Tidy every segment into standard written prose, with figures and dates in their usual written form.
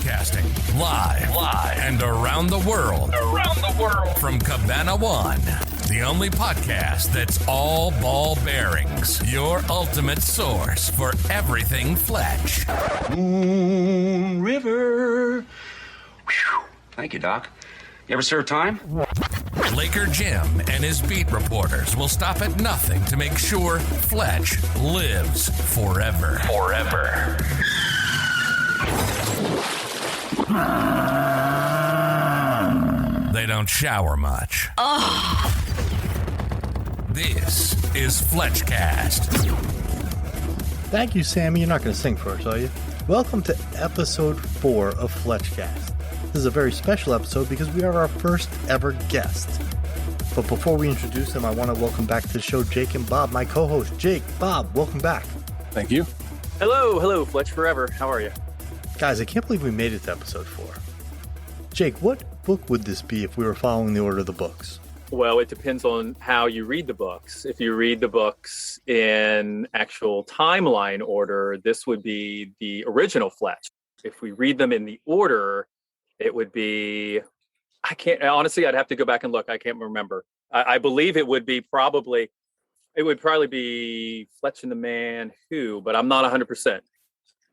Broadcasting live and around the world. From Cabana One, the only podcast that's all ball bearings. Your ultimate source for everything Fletch. Moon River. Whew. Thank you, Doc. You ever serve time? Laker Jim and his beat reporters will stop at nothing to make sure Fletch lives forever. They don't shower much. This is FletchCast. Thank you, Sammy. You're not going to sing for us, are you? Welcome to episode 4 of FletchCast. This is a very special episode because we are our first ever guest. But before we introduce them, I want to welcome back to the show Jake and Bob, my co-host. Jake, Bob, welcome back. Thank you. Hello, Fletch forever. How are you? Guys, I can't believe we made it to episode 4. Jake, what book would this be if we were following the order of the books? Well, it depends on how you read the books. If you read the books in actual timeline order, this would be the original Fletch. If we read them in the order, it would be, honestly, I'd have to go back and look. I can't remember. I believe it would probably be Fletch and the Man Who, but I'm not 100%.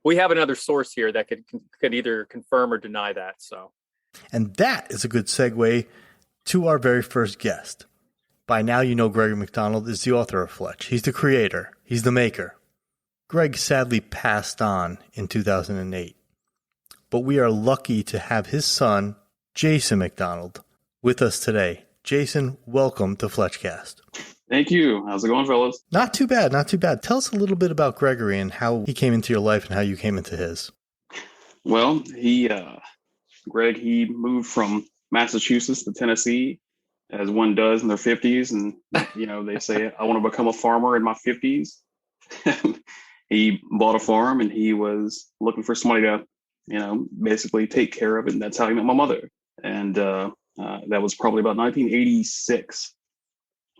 We have another source here that could either confirm or deny that. So, and that is a good segue to our very first guest. By now, you know Gregory Mcdonald is the author of Fletch. He's the creator. He's the maker. Greg sadly passed on in 2008. But we are lucky to have his son, Jason Mcdonald, with us today. Jason, welcome to FletchCast. Thank you. How's it going, fellas? Not too bad, not too bad. Tell us a little bit about Gregory and how he came into your life and how you came into his. Well, Greg moved from Massachusetts to Tennessee, as one does in their 50s. And, they say, I want to become a farmer in my 50s. He bought a farm and he was looking for somebody to, basically take care of it. And that's how he met my mother. And that was probably about 1986.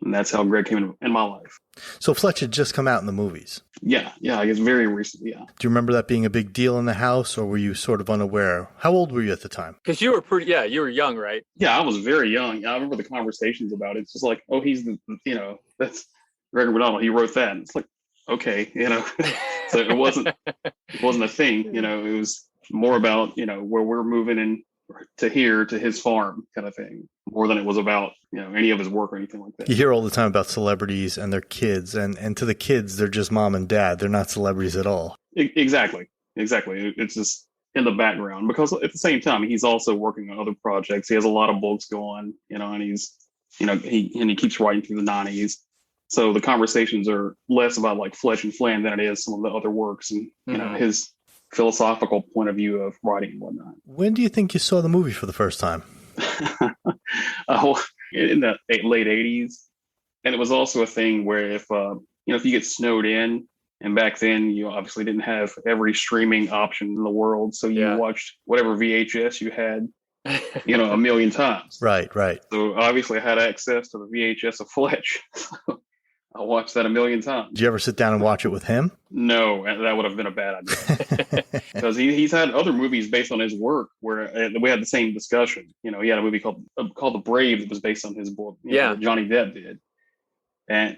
And that's how Greg came in my life. So Fletch had just come out in the movies. Yeah, I guess very recently, yeah. Do you remember that being a big deal in the house, or were you sort of unaware? How old were you at the time? Because you were young, right? Yeah, I was very young. I remember the conversations about it. It's just like, oh, he's that's Gregory Mcdonald. He wrote that. And it's like, okay, So it wasn't a thing, it was more about, where we're moving in to his farm kind of thing, more than it was about, any of his work or anything like that. You hear all the time about celebrities and their kids, and to the kids, they're just mom and dad. They're not celebrities at all. Exactly. It's just in the background, because at the same time, he's also working on other projects. He has a lot of books going, and he's, he keeps writing through the 90s. So the conversations are less about like Fletch and Flan than it is some of the other works and, his philosophical point of view of writing and whatnot. When do you think you saw the movie for the first time? In the late 80s. And it was also a thing where if you get snowed in, and back then you obviously didn't have every streaming option in the world. So you watched whatever VHS you had, a million times. Right. So obviously I had access to the VHS of Fletch. I watched that a million times. Did you ever sit down and watch it with him? No, that would have been a bad idea. Because he's had other movies based on his work where we had the same discussion. He had a movie called The Brave that was based on his book. That Johnny Depp did, and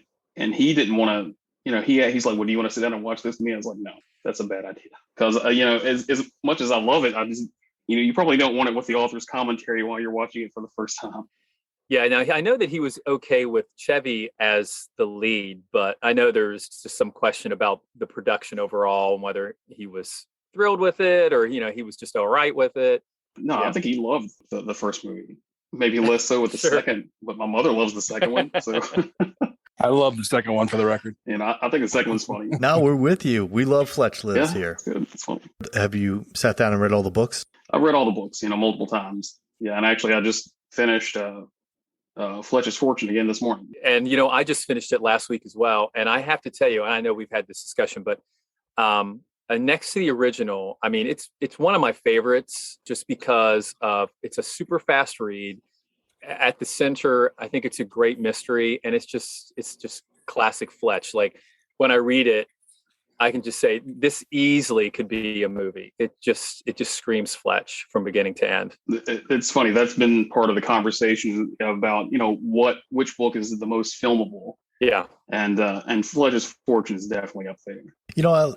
he didn't want to. He's like, "Well, do you want to sit down and watch this with me?" I was like, "No, that's a bad idea." Because as much as I love it, I just you probably don't want it with the author's commentary while you're watching it for the first time. Yeah, now I know that he was okay with Chevy as the lead, but I know there's just some question about the production overall and whether he was thrilled with it or, he was just all right with it. No, yeah. I think he loved the first movie. Maybe less so with the second, but my mother loves the second one. So I love the second one for the record. And I think the second one's funny. No, we're with you. We love Fletch Lives here. It's good. It's funny. Have you sat down and read all the books? I've read all the books, multiple times. Yeah, and actually I just finished Fletch's Fortune again this morning. And, I just finished it last week as well. And I have to tell you, and I know we've had this discussion, but next to the original, I mean, it's one of my favorites just because it's a super fast read. At the center, I think it's a great mystery, and it's just classic Fletch. Like when I read it, I can just say this easily could be a movie. It just screams Fletch from beginning to end. It's funny. That's been part of the conversation about, which book is the most filmable. Yeah. And Fletch's Fortune is definitely up there.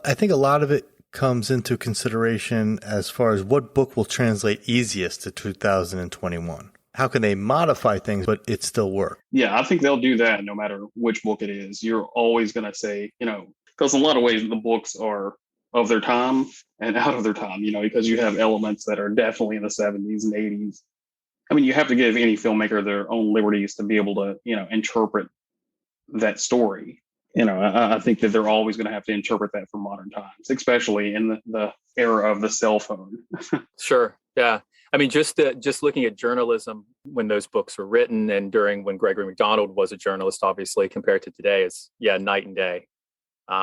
I think a lot of it comes into consideration as far as what book will translate easiest to 2021. How can they modify things, but it still work? Yeah, I think they'll do that no matter which book it is. You're always going to say, because in a lot of ways the books are of their time and out of their time, because you have elements that are definitely in the 70s and 80s. I mean, you have to give any filmmaker their own liberties to be able to, interpret that story. I think that they're always going to have to interpret that for modern times, especially in the era of the cell phone. Sure. Yeah. I mean, just looking at journalism when those books were written and during when Gregory Mcdonald was a journalist, obviously, compared to today, is night and day.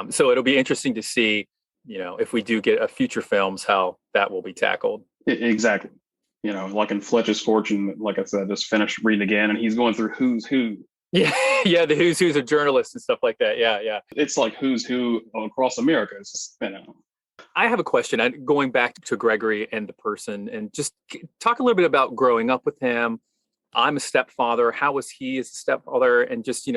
So it'll be interesting to see, if we do get a future films, how that will be tackled. Exactly. Like in Fletch's Fortune, like I said, just finished reading again, and he's going through who's who. Yeah, the who's who's of journalists and stuff like that. Yeah. It's like who's who across America. It's just, I have a question. Going back to Gregory and the person, and just talk a little bit about growing up with him. I'm a stepfather. How was he as a stepfather? And just,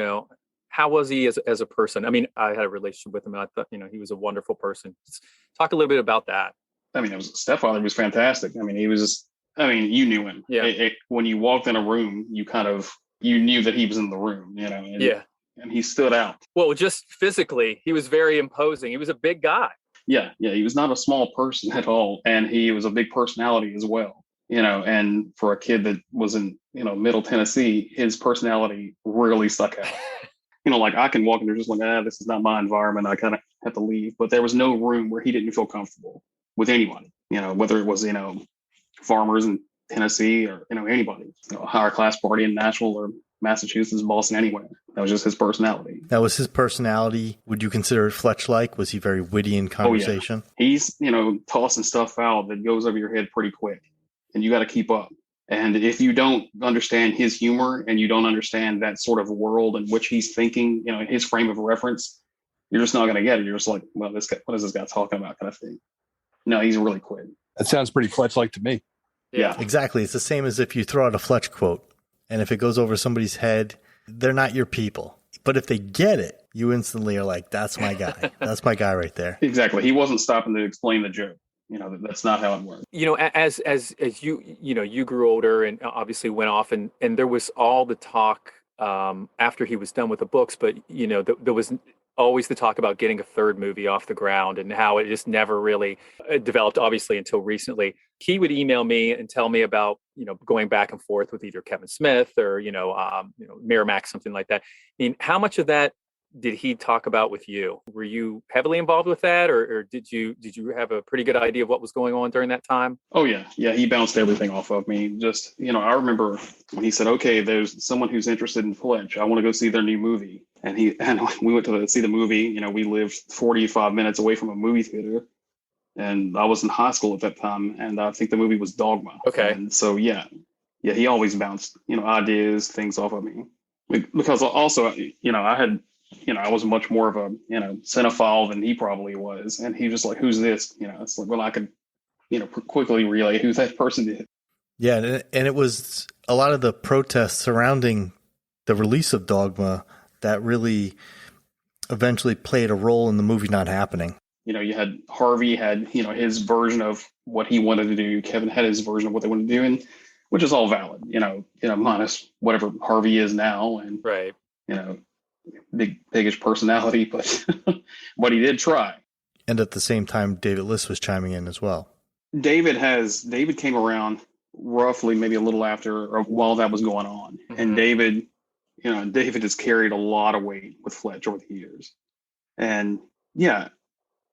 how was he as a person? I mean, I had a relationship with him. And I thought, he was a wonderful person. Just talk a little bit about that. I mean, stepfather was fantastic. I mean, you knew him. Yeah. When you walked in a room, you knew that he was in the room, and he stood out. Well, just physically, he was very imposing. He was a big guy. Yeah, he was not a small person at all, and he was a big personality as well. And for a kid that was in Middle Tennessee, his personality really stuck out. Like I can walk in there just like, this is not my environment. I kind of have to leave. But there was no room where he didn't feel comfortable with anyone. Whether it was farmers in Tennessee or anybody, a higher class party in Nashville or Massachusetts, Boston, anywhere. That was just his personality. That was his personality. Would you consider it Fletch-like? Was he very witty in conversation? Oh, yeah. He's, tossing stuff out that goes over your head pretty quick, and you got to keep up. And if you don't understand his humor and you don't understand that sort of world in which he's thinking, in his frame of reference, you're just not going to get it. You're just like, well, this guy, what is this guy talking about, kind of thing. No, he's really quick. That sounds pretty Fletch-like to me. Yeah, exactly. It's the same as if you throw out a Fletch quote, and if it goes over somebody's head, they're not your people. But if they get it, you instantly are like, that's my guy. That's my guy right there. Exactly. He wasn't stopping to explain the joke. That's not how it works. As you grew older and obviously went off, and there was all the talk after he was done with the books, but there was always the talk about getting a third movie off the ground and how it just never really developed, obviously, until recently. He would email me and tell me about, going back and forth with either Kevin Smith or, Miramax, something like that. I mean, how much of that did he talk about with you? Were you heavily involved with that, or did you have a pretty good idea of what was going on during that time? Oh, yeah. Yeah, he bounced everything off of me. Just, I remember when he said, okay, there's someone who's interested in Fletch. I want to go see their new movie. And we went to see the movie. We lived 45 minutes away from a movie theater. And I was in high school at that time. And I think the movie was Dogma. Okay. And so, yeah, he always bounced, ideas, things off of me. Because also, I was much more of a, cinephile than he probably was. And he was just like, who's this? It's like, well, I could, quickly relay who that person is. Yeah. And it was a lot of the protests surrounding the release of Dogma that really eventually played a role in the movie not happening. You had Harvey had, his version of what he wanted to do. Kevin had his version of what they wanted to do, and which is all valid, minus whatever Harvey is now. And, right. Biggish personality, but he did try. And at the same time, David Liss was chiming in as well. David came around roughly maybe a little after or while that was going on. Mm-hmm. And David has carried a lot of weight with Fletch over the years. And yeah,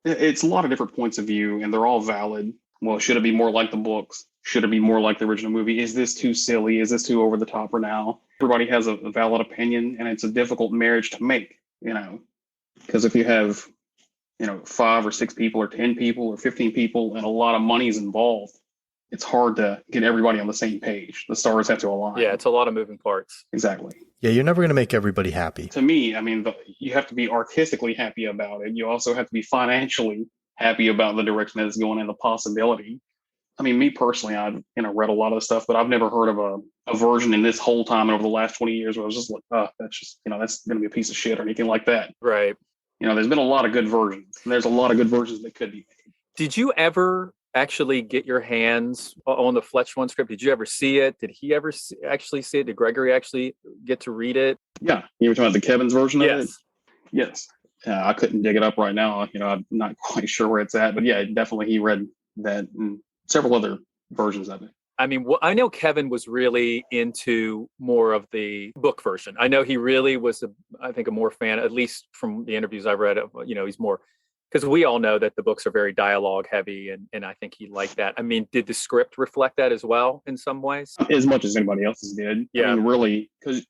it's a lot of different points of view, and they're all valid. Well, should it be more like the books? Should it be more like the original movie? Is this too silly? Is this too over the top for now? Everybody has a valid opinion, and it's a difficult marriage to make, because if you have, 5 or 6 people or 10 people or 15 people and a lot of money is involved, it's hard to get everybody on the same page. The stars have to align. Yeah, it's a lot of moving parts. Exactly. Yeah, you're never going to make everybody happy. To me, I mean, you have to be artistically happy about it. You also have to be financially happy about the direction that it's going and the possibility. I mean, me personally, I've read a lot of the stuff, but I've never heard of a version in this whole time and over the last 20 years where I was just like, oh, that's just, that's going to be a piece of shit or anything like that. Right. There's been a lot of good versions, and there's a lot of good versions that could be made. Did you ever actually get your hands on the Fletch Won script? Did you ever see it? Did he ever actually see it? Did Gregory actually get to read it? Yeah. You were talking about the Kevin's version of it? Yes. I couldn't dig it up right now. I'm not quite sure where it's at, but yeah, definitely he read that and several other versions of it. I mean, I know Kevin was really into more of the book version. I know he really was, I think, a more fan, at least from the interviews I've read. He's more, because we all know that the books are very dialogue heavy, and I think he liked that. I mean, did the script reflect that as well in some ways? As much as anybody else's did. Yeah. I mean, really, because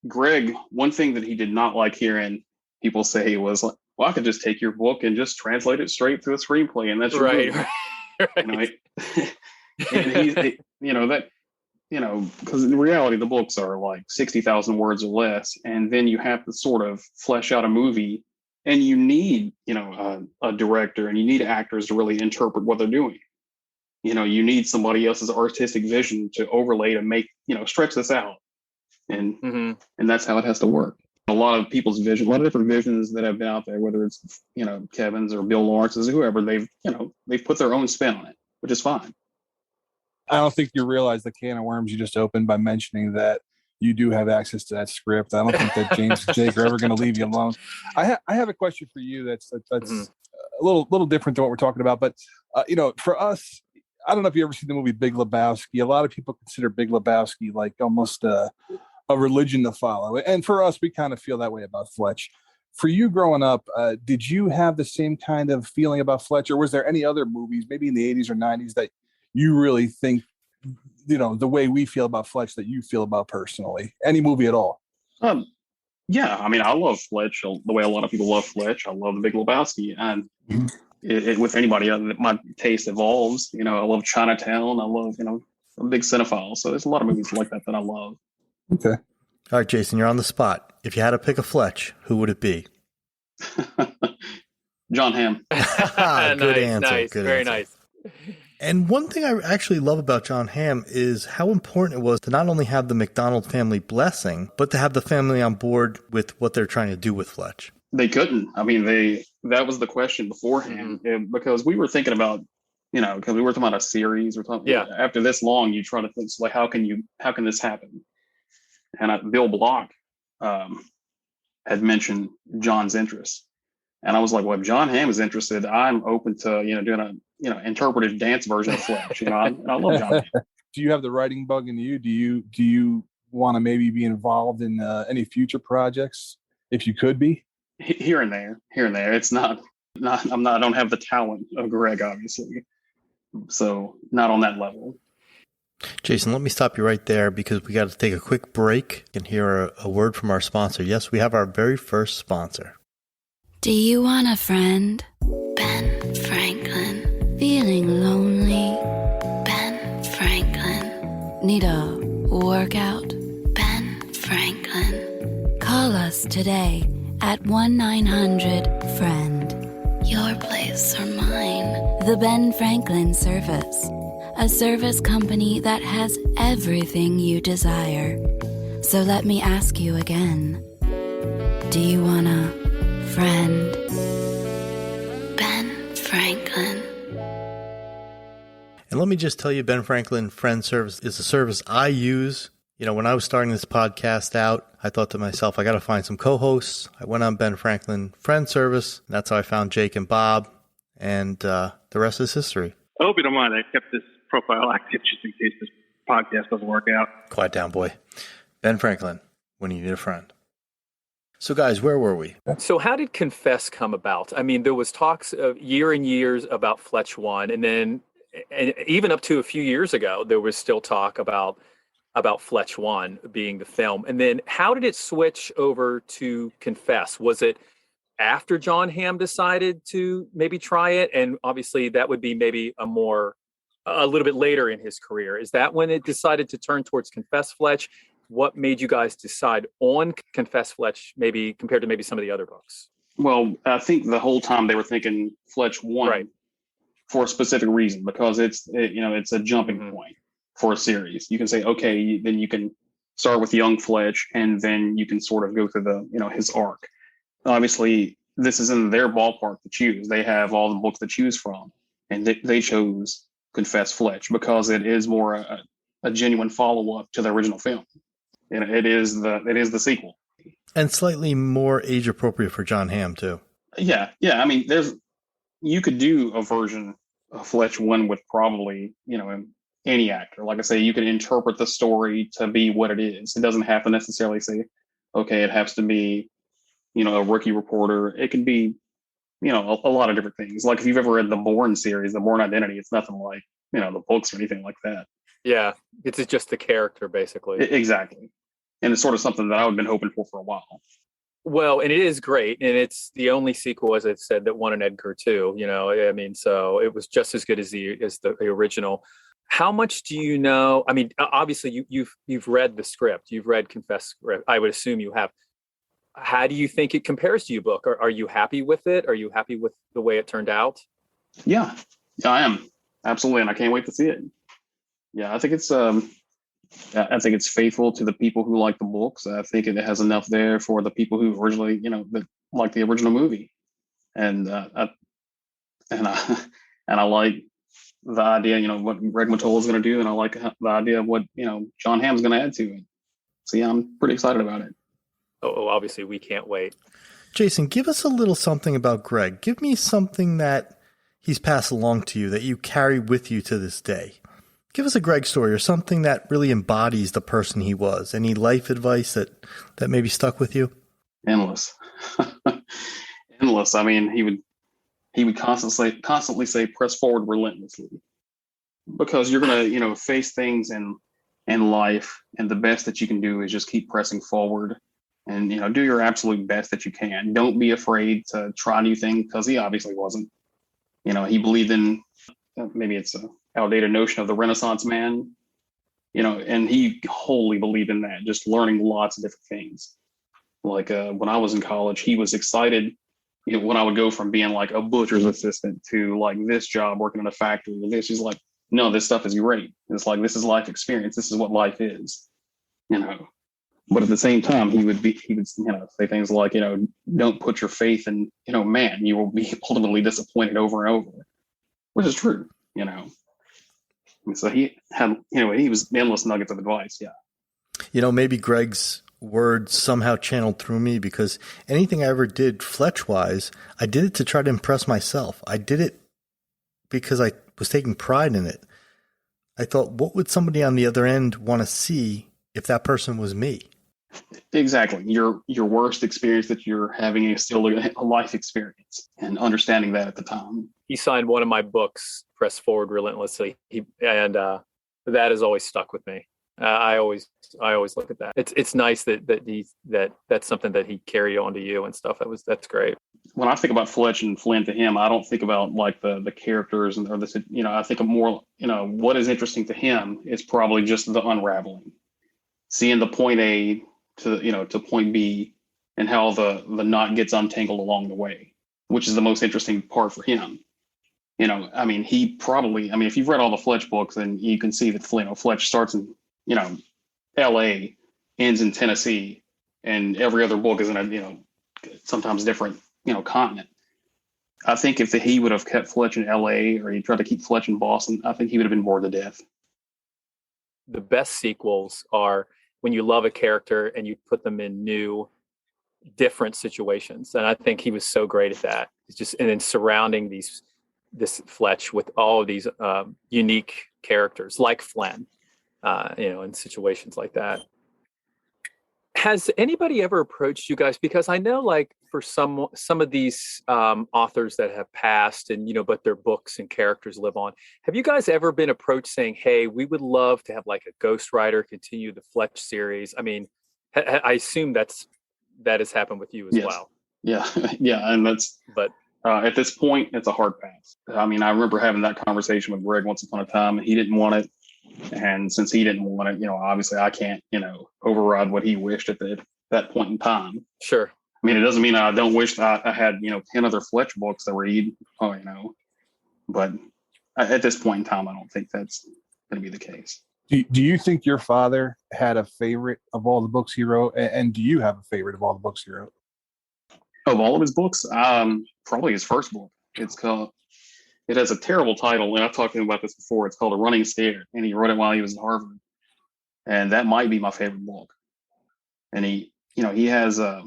Greg, one thing that he did not like hearing people say was like, well, I could just take your book and just translate it straight to a screenplay, and that's right. Right. And he's, because in reality, the books are like 60,000 words or less. And then you have to sort of flesh out a movie, and you need, a director, and you need actors to really interpret what they're doing. You need somebody else's artistic vision to overlay to make, stretch this out. And, and that's how it has to work. A lot of people's vision, a lot of different visions that have been out there, whether it's, Kevin's or Bill Lawrence's or whoever, they've put their own spin on it, which is fine. I don't think you realize the can of worms you just opened by mentioning that you do have access to that script. I don't think that James and Jake are ever going to leave you alone. I have a question for you that's a little different than what we're talking about. But, for us, I don't know if you ever seen the movie Big Lebowski. A lot of people consider Big Lebowski like almost a religion to follow. And for us, we kind of feel that way about Fletch. For you growing up, did you have the same kind of feeling about Fletch, or was there any other movies, maybe in the 80s or 90s, that you really think, the way we feel about Fletch that you feel about personally? Any movie at all? Yeah. I mean, I love Fletch the way a lot of people love Fletch. I love The Big Lebowski. And with anybody, my taste evolves. I love Chinatown. I love, I'm a big cinephile. So there's a lot of movies like that I love. Okay. All right, Jason, you're on the spot. If you had to pick a Fletch, who would it be? John Hamm. Good answer. Nice. Good Very answer. nice. And one thing I actually love about John Hamm is how important it was to not only have the McDonald family blessing, but to have the family on board with what they're trying to do with Fletch. They couldn't. I mean, that was the question beforehand, because we were thinking about, because we were talking about a series. We're talking, after this long, you try to think, like, how can this happen? And Bill Block had mentioned John's interest. And I was like, well, if John Hamm is interested, I'm open to, doing a, interpretive dance version of Fletch. I love John Hamm. Do you have the writing bug in you? Do you want to maybe be involved in any future projects if you could be? Here and there. It's not, I don't have the talent of Greg, obviously. So not on that level. Jason, let me stop you right there because we got to take a quick break and hear a word from our sponsor. Yes, we have our very first sponsor. Do you want a friend? Ben Franklin. Feeling lonely? Ben Franklin. Need a workout? Ben Franklin. Call us today at 1-900-FRIEND. Your place or mine. The Ben Franklin Service. A service company that has everything you desire. So let me ask you again. Do you want a friend? Ben Franklin. And let me just tell you, Ben Franklin Friend Service is a service I use. When I was starting this podcast out, I thought to myself, I got to find some co-hosts. I went on Ben Franklin Friend Service. And that's how I found Jake and Bob. And the rest is history. I hope you don't mind. I kept this profile active just in case this podcast doesn't work out. Quiet down, boy. Ben Franklin, when you need a friend. So, guys, where were we? So how did Confess come about? I mean, there was talks of year and years about Fletch Won, and then even up to a few years ago, there was still talk about Fletch Won being the film. And then how did it switch over to Confess? Was it after John Hamm decided to maybe try it? And obviously that would be maybe a more a little bit later in his career. Is that when it decided to turn towards Confess Fletch? What made you guys decide on Confess Fletch, maybe compared to maybe some of the other books? Well, I think the whole time they were thinking Fletch Won, Right. for a specific reason, because it's a jumping point for a series. You can say, okay, then you can start with young Fletch, and then you can sort of go through the his arc. Obviously, this is in their ballpark to choose. They have all the books to choose from, and they chose Confess Fletch because it is more a genuine follow up to the original film. And it is the sequel, and slightly more age appropriate for John Hamm too. Yeah. I mean, you could do a version of Fletch Won with probably any actor. Like I say, you can interpret the story to be what it is. It doesn't have to necessarily say, okay, it has to be a rookie reporter. It can be a lot of different things. Like if you've ever read the Bourne series, the Bourne Identity, it's nothing like the books or anything like that. Yeah, it's just the character basically. Exactly. And it's sort of something that I've been hoping for a while. Well, and it is great, and it's the only sequel, as I've said, that won an Edgar too. I mean, so it was just as good as the original. How much do you know? I mean, obviously you've read the script, you've read Confess script. I would assume you have. How do you think it compares to your book? Are you happy with it? Are you happy with the way it turned out? Yeah, I am absolutely, and I can't wait to see it. Yeah, I think it's faithful to the people who like the books. I think it has enough there for the people who originally, that like the original movie, and I like the idea, what Greg Mcdonald is going to do, and I like the idea of what John Hamm's going to add to it. So yeah, I'm pretty excited about it. Oh, obviously we can't wait. Jason, give us a little something about Greg. Give me something that he's passed along to you that you carry with you to this day. Give us a Greg story or something that really embodies the person he was. Any life advice that maybe stuck with you? Endless. I mean, he would constantly say, press forward relentlessly, because you're going to, face things in life. And the best that you can do is just keep pressing forward and, do your absolute best that you can. Don't be afraid to try new things, because he obviously wasn't. He believed in, maybe it's a outdated notion of the Renaissance man, and he wholly believed in that, just learning lots of different things. Like when I was in college, he was excited when I would go from being like a butcher's assistant to like this job working in a factory. And he's like, no, this stuff is great. It's like, this is life experience. This is what life is, But at the same time, he would say things like, don't put your faith in, man, you will be ultimately disappointed over and over, which is true, And so he had, he was endless nuggets of advice. Yeah. Maybe Greg's words somehow channeled through me, because anything I ever did Fletch-wise, I did it to try to impress myself. I did it because I was taking pride in it. I thought, what would somebody on the other end want to see if that person was me? Exactly. Your worst experience that you're having is still a life experience, and understanding that at the time. He signed one of my books, Press Forward Relentlessly, and that has always stuck with me. I always look at that. It's nice that's something that he carried on to you and stuff. That's great. When I think about Fletch and Flynn to him, I don't think about like the characters or this. I think of more. What is interesting to him is probably just the unraveling, seeing the point A to point B, and how the knot gets untangled along the way, which is the most interesting part for him. If you've read all the Fletch books, then you can see that Fletch starts in, LA, ends in Tennessee, and every other book is in a, sometimes different, continent. I think if he would have kept Fletch in LA, or he tried to keep Fletch in Boston, I think he would have been bored to death. The best sequels are when you love a character and you put them in new, different situations. And I think he was so great at that. It's just, and then surrounding this Fletch with all of these unique characters like Flynn, in situations like that. Has anybody ever approached you guys? Because I know, like, for some of these authors that have passed, and but their books and characters live on. Have you guys ever been approached saying, "Hey, we would love to have like a ghostwriter continue the Fletch series"? I mean, I assume that has happened with you as well. Yeah, yeah, and At this point, it's a hard pass. I mean, I remember having that conversation with Greg once upon a time, and he didn't want it. And since he didn't want it, obviously I can't, override what he wished at that point in time. Sure. I mean, it doesn't mean I don't wish that I had, 10 other Fletch books to read, but at this point in time, I don't think that's going to be the case. Do you think your father had a favorite of all the books he wrote? And do you have a favorite of all the books he wrote? Of all of his books, probably his first book. It has a terrible title, and I've talked to him about this before. It's called A Running Scared, and he wrote it while he was at Harvard. And that might be my favorite book. And he has a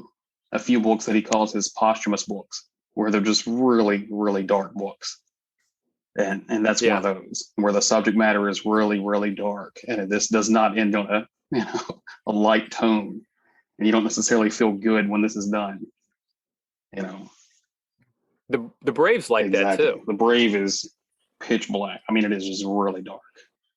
few books that he calls his posthumous books, where they're just really, really dark books. And that's one of those where the subject matter is really, really dark. And this does not end on a light tone. And you don't necessarily feel good when this is done. The Brave's like that too. The Brave is pitch black. I mean, it is just really dark.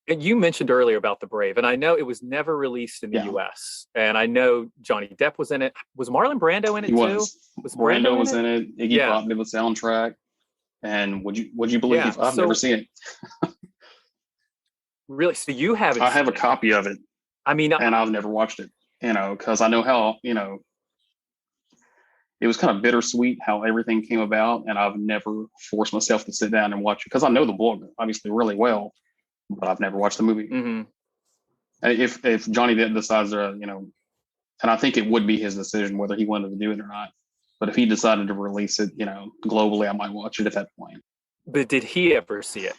And you mentioned earlier about the Brave, and I know it was never released in the U.S. And I know Johnny Depp was in it. Was Marlon Brando in it too? Was Brando was in it. Iggy Pop did the soundtrack. And would you believe I've never seen it? Really? So you haven't? I have a copy of it. I mean, and I've never watched it. Because I know how it was kind of bittersweet how everything came about, and I've never forced myself to sit down and watch it because I know the book obviously really well, but I've never watched the movie. Mm-hmm. If Johnny Depp decides to, and I think it would be his decision whether he wanted to do it or not. But if he decided to release it, globally, I might watch it at that point. But did he ever see it?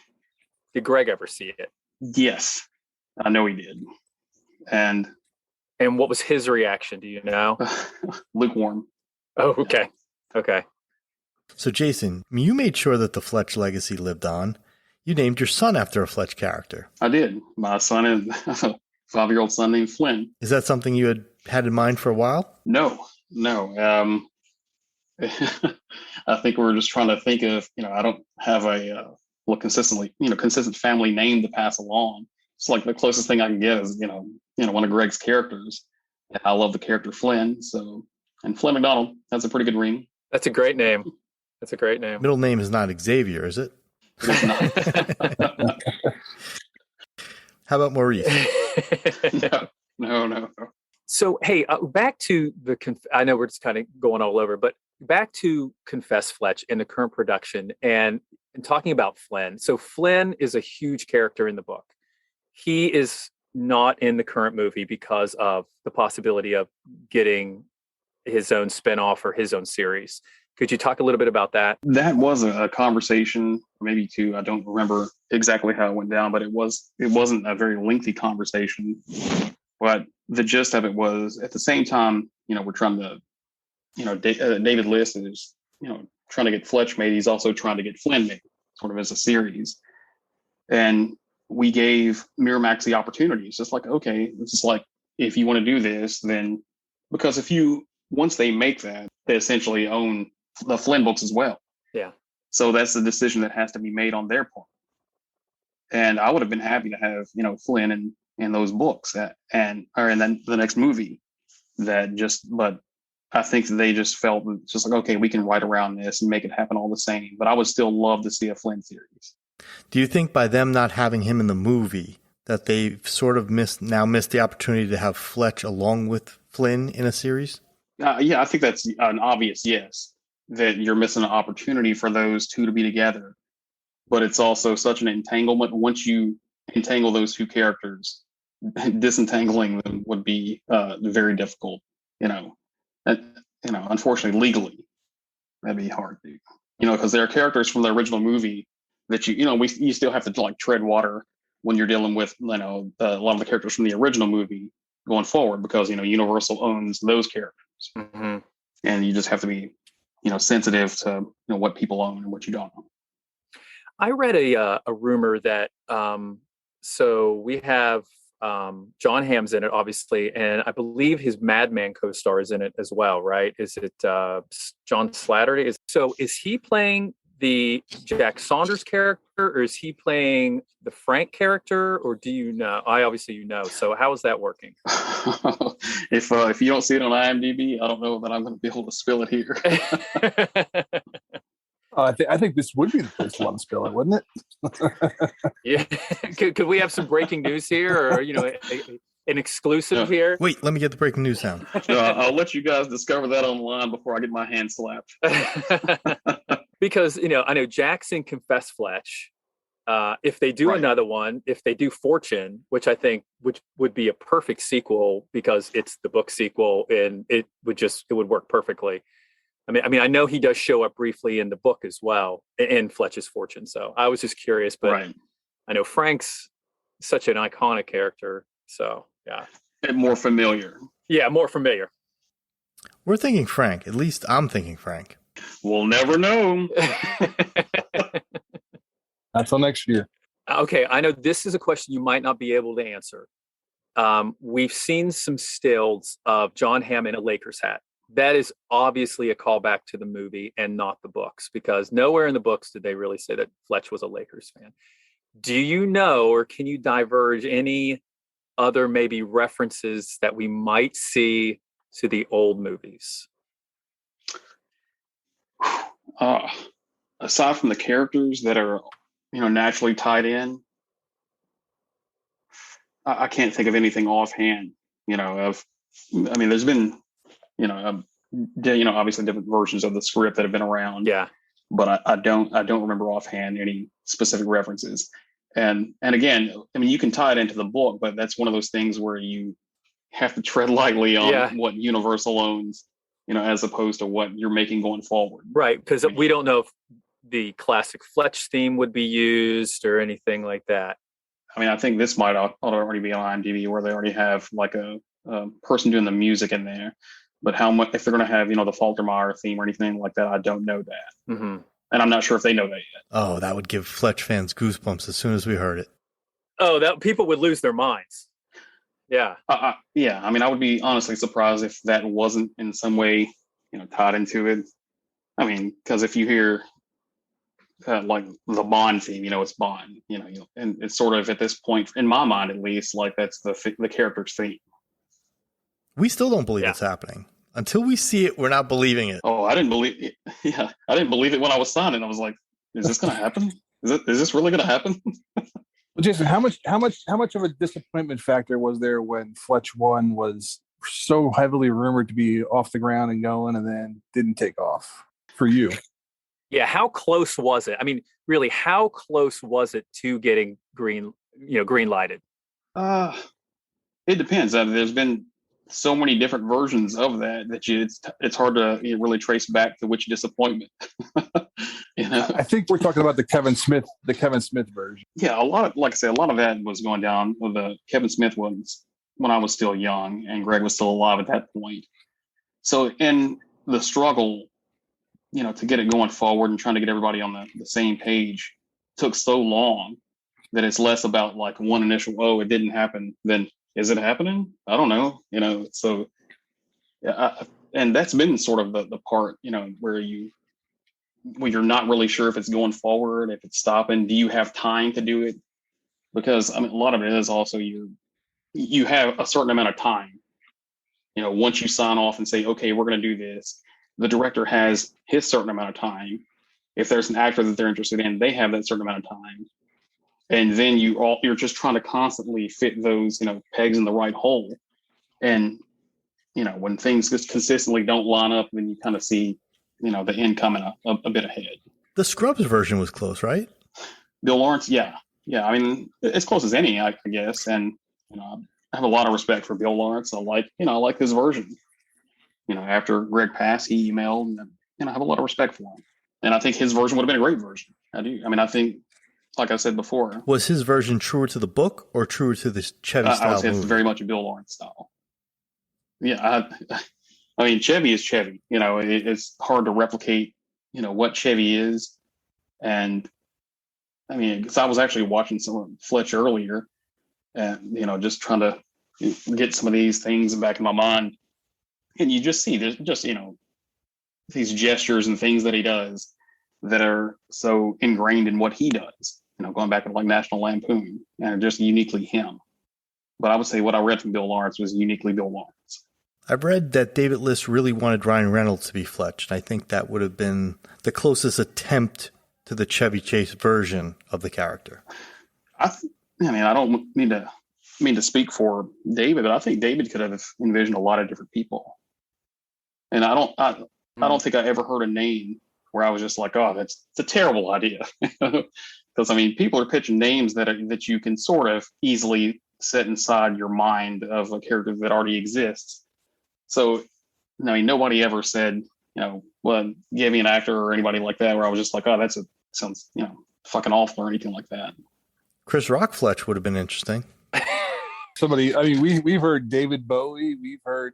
Did Greg ever see it? Yes, I know he did. And what was his reaction? Do you know? Lukewarm. Oh, okay. Okay. So, Jason, you made sure that the Fletch legacy lived on. You named your son after a Fletch character. I did. My son is a 5-year-old son named Flynn. Is that something you had in mind for a while? No. I think we're just trying to think of, I don't have a consistent family name to pass along. It's like the closest thing I can get is, one of Greg's characters. I love the character Flynn. And Flynn McDonald, that's a pretty good ring. That's a great name. Middle name is not Xavier, is it? It is not. How about Maurice? No. So, hey, back to I know we're just kind of going all over, but back to Confess Fletch in the current production and talking about Flynn. So Flynn is a huge character in the book. He is not in the current movie because of the possibility of getting his own spinoff or his own series. Could you talk a little bit about that? That was a conversation, maybe two. I don't remember exactly how it went down, but it wasn't a very lengthy conversation. But the gist of it was, at the same time, we're trying to, David Liss is, trying to get Fletch made. He's also trying to get Flynn made, sort of as a series. And we gave Miramax the opportunity. It's just like, okay, it's just like, if you want to do this, then, because once they make that, they essentially own the Flynn books as well. Yeah. So that's the decision that has to be made on their part. And I would have been happy to have, Flynn in those books or in then the next movie but I think they just felt just like, okay, we can write around this and make it happen all the same. But I would still love to see a Flynn series. Do you think by them not having him in the movie that they've sort of missed the opportunity to have Fletch along with Flynn in a series? Yeah, I think that's an obvious yes, that you're missing an opportunity for those two to be together. But it's also such an entanglement. Once you entangle those two characters, disentangling them would be very difficult. Unfortunately, legally, that'd be hard to, because there are characters from the original movie that you still have to tread water when you're dealing with, a lot of the characters from the original movie going forward, because, Universal owns those characters. Mm-hmm. And you just have to be, sensitive to, what people own and what you don't own. I read a rumor that, so we have John Hamm's in it, obviously, and I believe his Madman co-star is in it as well, right? Is it John Slattery? Is he playing the Jack Saunders character, or is he playing the Frank character, or do you know? So how is that working? If you don't see it on IMDb, I don't know that I'm going to be able to spill it here. I think this would be the place to want to spill it, wouldn't it? Yeah. Could we have some breaking news here, or an exclusive here? Wait, let me get the breaking news sound. I'll let you guys discover that online before I get my hand slapped. Because I know Jackson confessed Fletch. If they do another one, if they do Fortune, which I think would be a perfect sequel because it's the book sequel, and it would work perfectly. I mean, I know he does show up briefly in the book as well in Fletch's Fortune. So I was just curious, but I know Frank's such an iconic character. So yeah, and more familiar. Yeah, more familiar. We're thinking Frank. At least I'm thinking Frank. We'll never know. Not till next year. Okay, I know this is a question you might not be able to answer. We've seen some stills of John Hamm in a Lakers hat. That is obviously a callback to the movie and not the books, because nowhere in the books did they really say that Fletch was a Lakers fan. Do you know, or can you diverge any other maybe references that we might see to the old movies? Aside from the characters that are, naturally tied in, I can't think of anything offhand. There's been, obviously different versions of the script that have been around. Yeah. But I don't remember offhand any specific references. And again, you can tie it into the book, but that's one of those things where you have to tread lightly on what Universal owns, as opposed to what you're making going forward. Right, because we don't know if the classic Fletch theme would be used or anything like that. I think this might already be on IMDb, where they already have like a person doing the music in there. But how much, if they're going to have, the Faltermeyer theme or anything like that, I don't know that. Mm-hmm. And I'm not sure if they know that yet. Oh, that would give Fletch fans goosebumps as soon as we heard it. Oh, that people would lose their minds. Yeah. Yeah. I would be honestly surprised if that wasn't in some way, tied into it. Because if you hear like the Bond theme, it's Bond, and it's sort of at this point, in my mind at least, like that's the character's theme. We still don't believe it's happening. Until we see it, we're not believing it. Oh, I didn't believe it. Yeah, I didn't believe it when I was signing. I was like, "Is this going to happen? Is this really going to happen?" Well, Jason, how much of a disappointment factor was there when Fletch Won was so heavily rumored to be off the ground and going, and then didn't take off for you? Yeah, how close was it? Really, how close was it to getting green lighted? It depends. There's been so many different versions of that it's hard to really trace back to which disappointment. I think we're talking about the Kevin Smith version. Yeah, a lot of that was going down with the Kevin Smith ones when I was still young and Greg was still alive at that point. So in the struggle, to get it going forward and trying to get everybody on the same page took so long that it's less about like one initial, it didn't happen, than is it happening? I don't know, so yeah, and that's been sort of the part, where you're not really sure if it's going forward, if it's stopping. Do you have time to do it? Because a lot of it is also you have a certain amount of time. Once you sign off and say, okay, we're going to do this, the director has his certain amount of time. If there's an actor that they're interested in, they have that certain amount of time. And then you're just trying to constantly fit those, pegs in the right hole. And, when things just consistently don't line up, then you kind of see, the end coming a bit ahead. The Scrubs version was close, right? Bill Lawrence, yeah. As close as any, I guess. And, I have a lot of respect for Bill Lawrence. I like his version. After Greg passed, he emailed, and I have a lot of respect for him. And I think his version would have been a great version. I do. I think, like I said before, was his version truer to the book or truer to the Chevy style? I would say it's very much a Bill Lawrence style. Yeah, Chevy is Chevy. It's hard to replicate. What Chevy is, and because I was actually watching some of Fletch earlier, and just trying to get some of these things back in my mind, and you just see there's just these gestures and things that he does that are so ingrained in what he does. Going back to like National Lampoon, and just uniquely him. But I would say what I read from Bill Lawrence was uniquely Bill Lawrence. I've read that David List really wanted Ryan Reynolds to be Fletch, and I think that would have been the closest attempt to the Chevy Chase version of the character. I don't mean to speak for David, but I think David could have envisioned a lot of different people. And I don't think I ever heard a name where I was just like, oh, it's a terrible idea. Because people are pitching names that you can sort of easily set inside your mind of a character that already exists. So, nobody ever said, well, give me an actor or anybody like that, where I was just like, oh, sounds, fucking awful or anything like that. Chris Rock Fletch would have been interesting. Somebody, we've heard David Bowie. We've heard.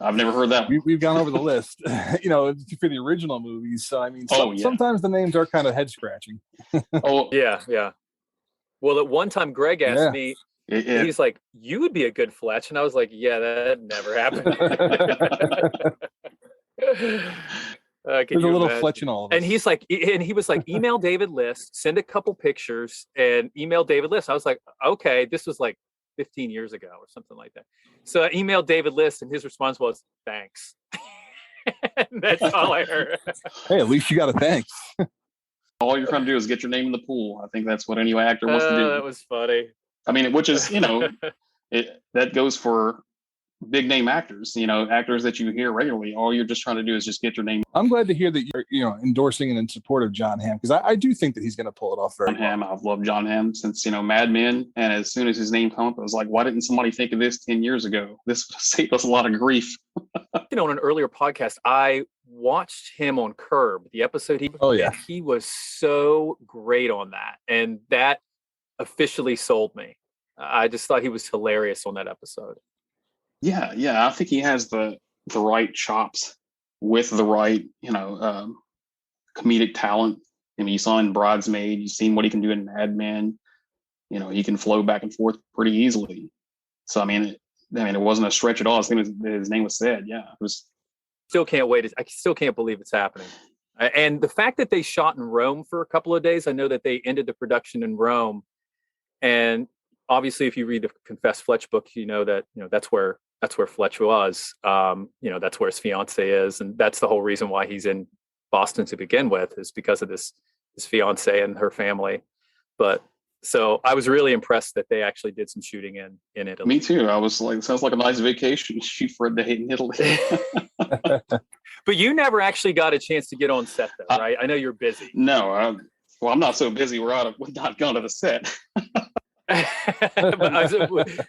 I've never heard that. We've gone over the list, for the original movies. So, sometimes the names are kind of head scratching. Oh, yeah. Well, at one time, Greg asked me, he's like, you would be a good Fletch. And I was like, yeah, that never happened. There's a little Fletch in all of us. And he was like, email David List, send a couple pictures and email David List. I was like, okay, this was like 15 years ago or something like that. So I emailed David List and his response was, thanks. That's all I heard. Hey, at least you got a thanks. All you're trying to do is get your name in the pool. I think that's what any actor wants to do. That was funny. Which is, that goes for big name actors, actors that you hear regularly. All you're just trying to do is just get your name. I'm glad to hear that you're, endorsing and in support of John Hamm, because I do think that he's going to pull it off very well. Hamm, I've loved John Hamm since, Mad Men. And as soon as his name came up, I was like, why didn't somebody think of this 10 years ago? This would have saved us a lot of grief. On an earlier podcast, I watched him on Curb, the episode he was so great on that. And that officially sold me. I just thought he was hilarious on that episode. Yeah. I think he has the right chops with the right, comedic talent. You saw in Bridesmaid, you've seen what he can do in Mad Men. He can flow back and forth pretty easily. So, it wasn't a stretch at all. His name was said. Yeah, it was. Still can't wait. I still can't believe it's happening. And the fact that they shot in Rome for a couple of days, I know that they ended the production in Rome. And obviously, if you read the Confess Fletch book, that's where Fletch was. That's where his fiance is, and that's the whole reason why he's in Boston to begin with, is because of his fiance and her family. But so I was really impressed that they actually did some shooting in Italy. Me too. I was like, sounds like a nice vacation. Shoot for a day in Italy. But you never actually got a chance to get on set, though, right? I know you're busy. No, I'm not so busy. We're not going to the set.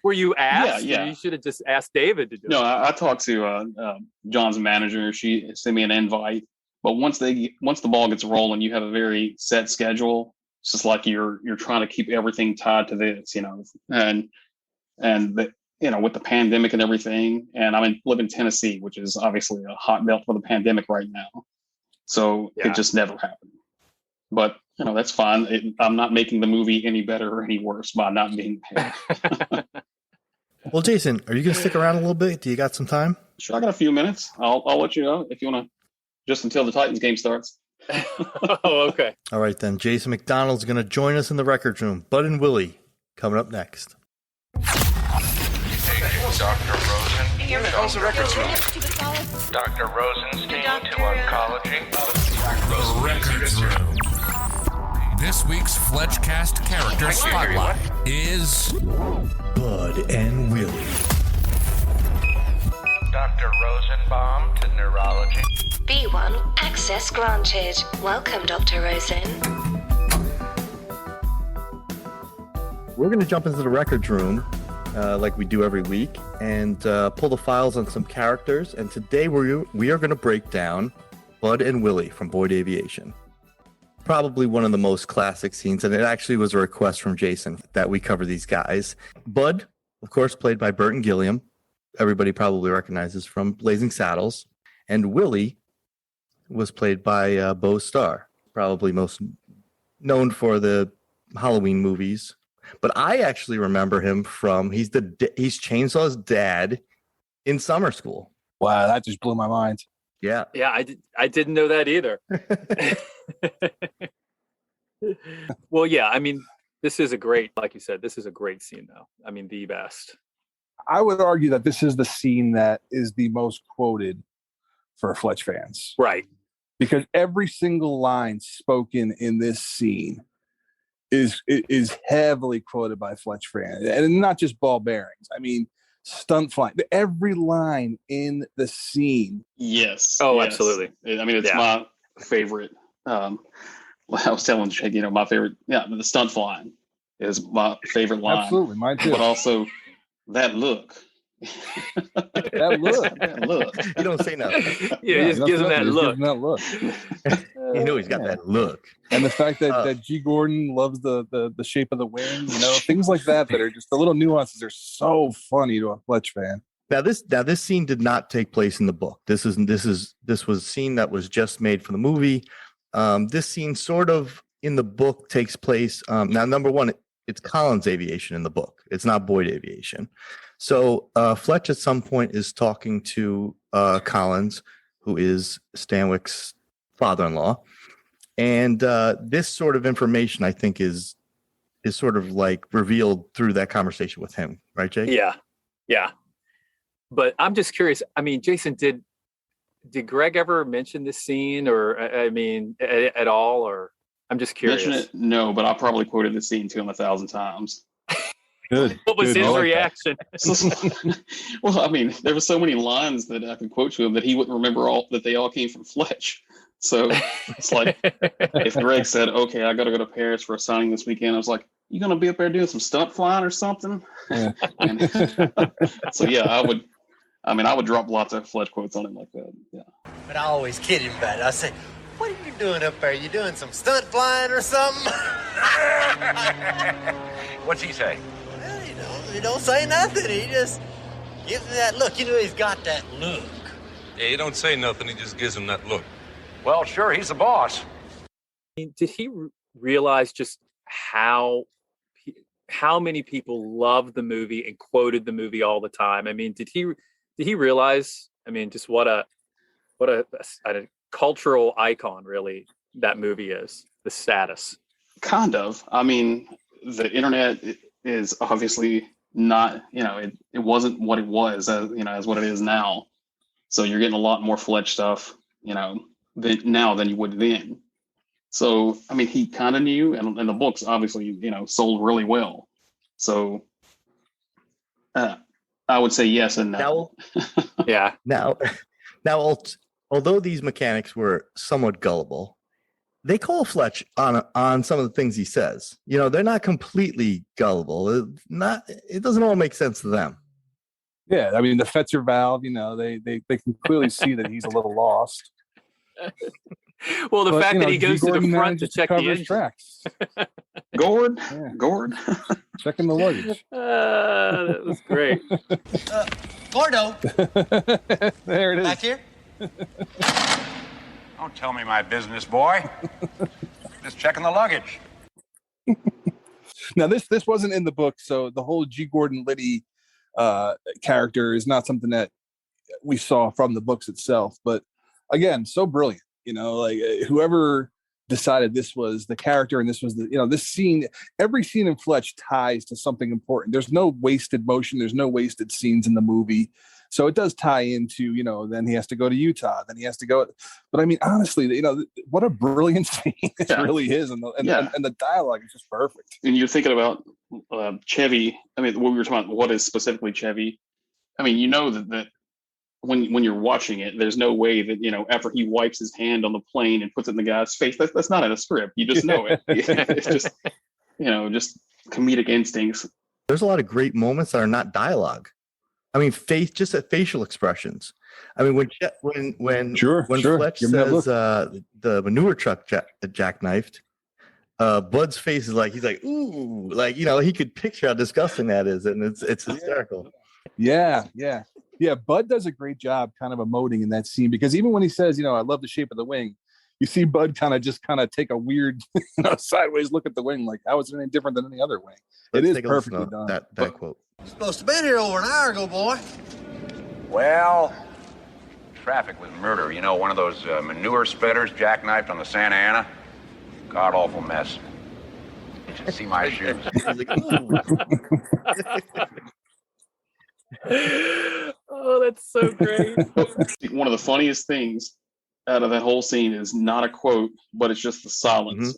Were you asked? Yeah. You should have just asked David to do it. No, I talked to John's manager. She sent me an invite. But once the ball gets rolling, you have a very set schedule. It's just like you're trying to keep everything tied to this, and with the pandemic and everything. And I live in Tennessee, which is obviously a hot belt for the pandemic right now. So It just never happened. But that's fine. I'm not making the movie any better or any worse by not being paid. Well, Jason, are you going to stick around a little bit? Do you got some time? Sure, I got a few minutes. I'll let you know if you want to, just until the Titans game starts. Oh, okay. All right, then. Jason McDonald's going to join us in the records room. Bud and Willy coming up next. Dr. Rosen. How's the records room? Dr. Rosenstein to oncology. The records room. This week's FletchCast character spotlight is Bud and Willy. Dr. Rosenbaum to neurology. B1 access granted. Welcome, Dr. Rosen. We're going to jump into the records room like we do every week and pull the files on some characters. And today we are going to break down Bud and Willy from Boyd Aviation. Probably one of the most classic scenes, and it actually was a request from Jason that we cover these guys. Bud, of course, played by Burton Gilliam. Everybody probably recognizes from Blazing Saddles. And Willy was played by Bo Starr, probably most known for the Halloween movies. But I actually remember him from he's Chainsaw's dad in Summer School. Wow, that just blew my mind. Yeah. Yeah, I didn't know that either. Well, yeah, this is a great, like you said, this is a great scene, though. The best. I would argue that this is the scene that is the most quoted for Fletch fans. Right. Because every single line spoken in this scene is heavily quoted by Fletch fans. And not just ball bearings. I mean, stunt flying. Every line in the scene. Yes. Oh, yes. absolutely. I mean, it's my favorite. I was telling Jake, my favorite, the stunt flying is my favorite line. Absolutely, mine too. But also that look. that look. You don't say nothing. Yeah, he just gives him that look. You know he's got that look. And the fact that G. Gordon loves the shape of the wing, things like that are just the little nuances are so funny to a Fletch fan. Now this scene did not take place in the book. This was a scene that was just made for the movie. This scene sort of in the book takes place. Now, number one, it's Colin's aviation in the book. It's not Boyd aviation. So Fletch at some point is talking to Collins, who is Stanwyck's father-in-law. And this sort of information, I think, is sort of like revealed through that conversation with him. Right, Jake? Yeah. But I'm just curious. I mean, Jason, did Greg ever mention this scene or, I mean, at all? Or I'm just curious. Mention it? No, but I probably quoted the scene to him 1,000 times. Good. What was his reaction? Well, I mean, there were so many lines that I could quote to him that he wouldn't remember that they all came from Fletch. So it's like if Greg said, "Okay, I got to go to Paris for a signing this weekend," I was like, "You gonna be up there doing some stunt flying or something?" Yeah. So yeah, I would drop lots of Fletch quotes on him like that. Yeah. But I always kid him about it. I say, "What are you doing up there? You doing some stunt flying or something?" What's he say? Well, he don't say nothing. He just gives me that look. He's got that look. Yeah, he don't say nothing. He just gives him that look. Well, sure, he's the boss. Did he realize just how many people loved the movie and quoted the movie all the time? I mean, did he realize? I mean, just what a cultural icon really that movie is. The status. Kind of. I mean, the internet is obviously not. It wasn't what it was. As what it is now. So you're getting a lot more Fletch stuff. Now than you would then. So, I mean, he kind of knew, and the books obviously, sold really well. So, I would say yes and no. Yeah. Now, although these mechanics were somewhat gullible, they call Fletch on some of the things he says. They're not completely gullible. It doesn't all make sense to them. Yeah, I mean, the Fetzer valve, they can clearly see that he's a little lost. Well, the fact that he goes to the front to check the engine. Tracks. Gord. Checking the luggage. That was great. Gordo. There it is. Back here? Don't tell me my business, boy. Just checking the luggage. Now, this wasn't in the book, so the whole G. Gordon Liddy character is not something that we saw from the books itself. But again, so brilliant. Whoever decided this was the character and this was this scene, every scene in Fletch ties to something important. There's no wasted motion. There's no wasted scenes in the movie. So it does tie into, then he has to go to Utah, then he has to go. But I mean, honestly, what a brilliant scene it really is. And the dialogue is just perfect. And you're thinking about Chevy. I mean, what we were talking about, what is specifically Chevy? I mean, that when you're watching it, there's no way that, after he wipes his hand on the plane and puts it in the guy's face, that's not in a script. You just know it. It's just, just comedic instincts. There's a lot of great moments that are not dialogue. I mean, just at facial expressions. I mean, when Fletch says the manure truck jackknifed, Bud's face is he's like, ooh, he could picture how disgusting that is, and it's hysterical. Yeah. Bud does a great job kind of emoting in that scene, because even when he says, I love the shape of the wing, you see Bud kind of take a weird, sideways look at the wing, like, how is it any different than any other wing? It is perfectly done. That quote. You're supposed to be here over an hour ago, boy. Well, traffic was murder. One of those manure spreaders jackknifed on the Santa Ana. God awful mess. You should see my shoes. Oh, that's so great. One of the funniest things out of that whole scene is not a quote, but it's just the silence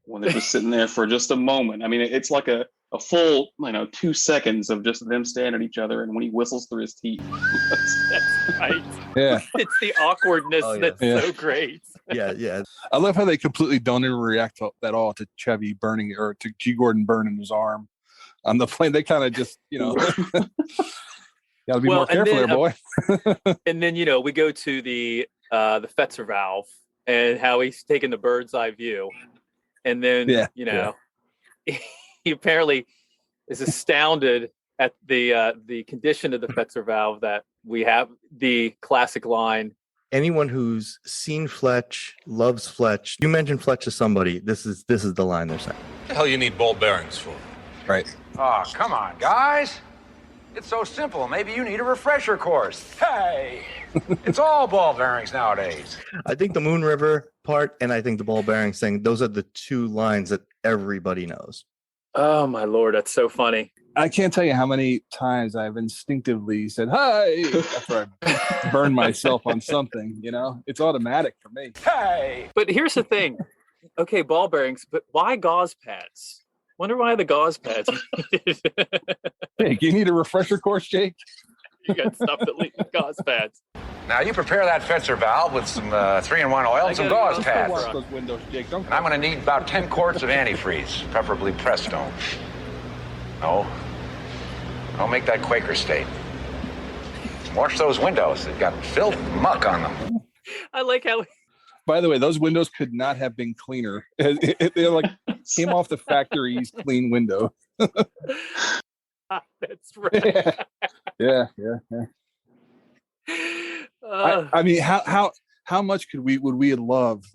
when they're just sitting there for just a moment. I mean, it's like a full 2 seconds of just them staring at each other, and when he whistles through his teeth. That's right. Yeah. It's the awkwardness that's so great. Yeah. I love how they completely don't even react at all to Chevy burning or to G. Gordon burning his arm on the plane. They kind of just, got to be more careful there, boy. And then, we go to the Fletcher valve and how he's taking the bird's eye view. And then, he apparently is astounded at the condition of the Fletcher valve that we have the classic line. Anyone who's seen Fletch, loves Fletch. You mentioned Fletch to somebody. This is the line they're saying. What the hell you need ball bearings for? Right. Oh, come on, guys. It's so simple. Maybe you need a refresher course. Hey, it's all ball bearings nowadays. I think the Moon River part and I think the ball bearings thing, those are the two lines that everybody knows. Oh, my Lord. That's so funny. I can't tell you how many times I've instinctively said, hi, after I burn myself on something, it's automatic for me. Hey. But here's the thing. Okay, ball bearings, but why gauze pads? Wonder why the gauze pads. Hey, you need a refresher course, Jake? You got stuff that leaks gauze pads. Now you prepare that Fletcher valve with some 3-in-1 oil and some gauze pads. Those windows, Jake. And I'm going to need about 10 quarts of antifreeze, preferably Prestone. No, don't make that Quaker state. Wash those windows. They've got filth and muck on them. I like how... By the way, those windows could not have been cleaner. They came off the factory's clean window. That's right. Yeah. I mean, how much would we love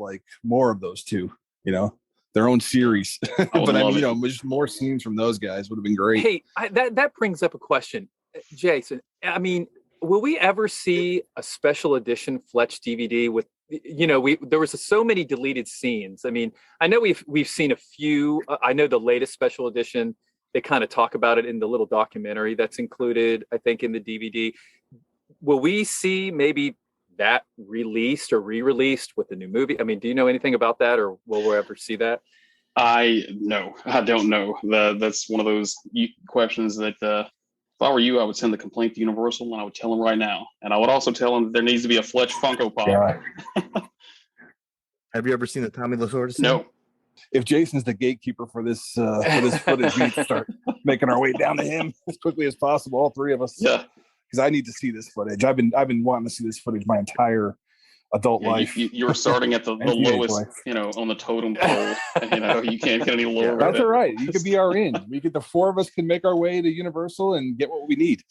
more of those two? Their own series. But I mean, just more scenes from those guys would have been great. Hey, that brings up a question, Jason. I mean, will we ever see a special edition Fletch DVD with? There was so many deleted scenes. I mean, I know we've seen a few. I know the latest special edition. They kind of talk about it in the little documentary that's included, I think, in the DVD. Will we see maybe that released or re-released with the new movie? I mean, do you know anything about that, or will we ever see that? I don't know. That's one of those questions that if I were you, I would send the complaint to Universal and I would tell them right now. And I would also tell them that there needs to be a Fletch Funko Pop. Yeah. Have you ever seen the Tommy Lasorda scene? No. If Jason's the gatekeeper for this footage, we need to start making our way down to him as quickly as possible. All three of us. Yeah. Because I need to see this footage. I've been wanting to see this footage my entire adult life. You were starting at the lowest, on the totem pole. You can't get any lower. That's all right. You could be our in. The four of us can make our way to Universal and get what we need.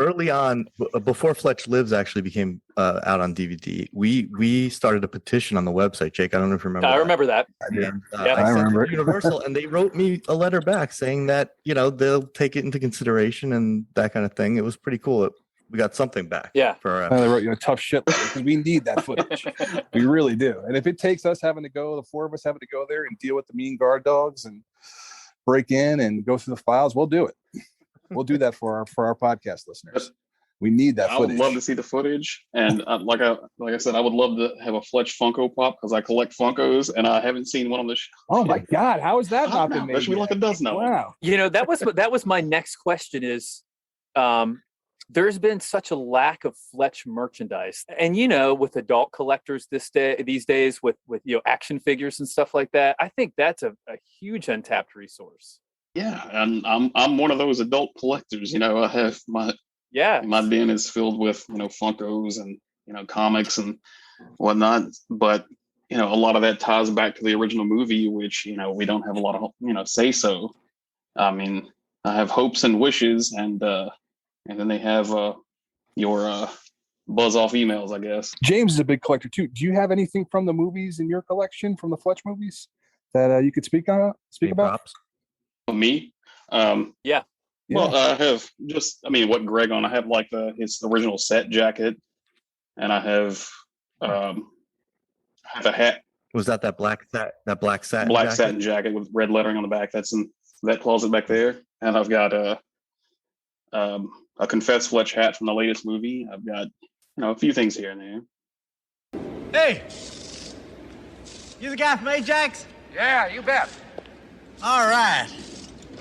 Early on, before Fletch Lives actually became out on DVD, we started a petition on the website. Jake, I don't know if you remember. I remember that. I remember Universal, and they wrote me a letter back saying that they'll take it into consideration and that kind of thing. It was pretty cool. We got something back. Yeah. For they wrote you a tough shit letter because we need that footage. We really do. And if it takes us the four of us having to go there and deal with the mean guard dogs and break in and go through the files, we'll do it. We'll do that for our podcast listeners. We need that footage. I would love to see the footage. And like I said, I would love to have a Fletch Funko Pop because I collect Funkos and I haven't seen one on the show. Oh my God. How has that not been made? There should be like a dozen of them. Wow. That was my next question is, there's been such a lack of Fletch merchandise, and with adult collectors these days with action figures and stuff like that, I think that's a huge untapped resource. Yeah, and I'm one of those adult collectors. I have my bin is filled with Funkos and comics and whatnot. But a lot of that ties back to the original movie, which we don't have a lot of say so. I mean, I have hopes and wishes, and then they have your buzz off emails, I guess. James is a big collector too. Do you have anything from the movies in your collection, from the Fletch movies, that you could speak about? Props. Me? Yeah. Well, I have what Greg on. I have his original set jacket, and I have a hat. Was that black satin? Satin jacket with red lettering on the back. That's in that closet back there, and I've got a a Confess Fletch hat from the latest movie. I've got, a few things here and there. Hey! You the guy from Ajax? Yeah, you bet. All right.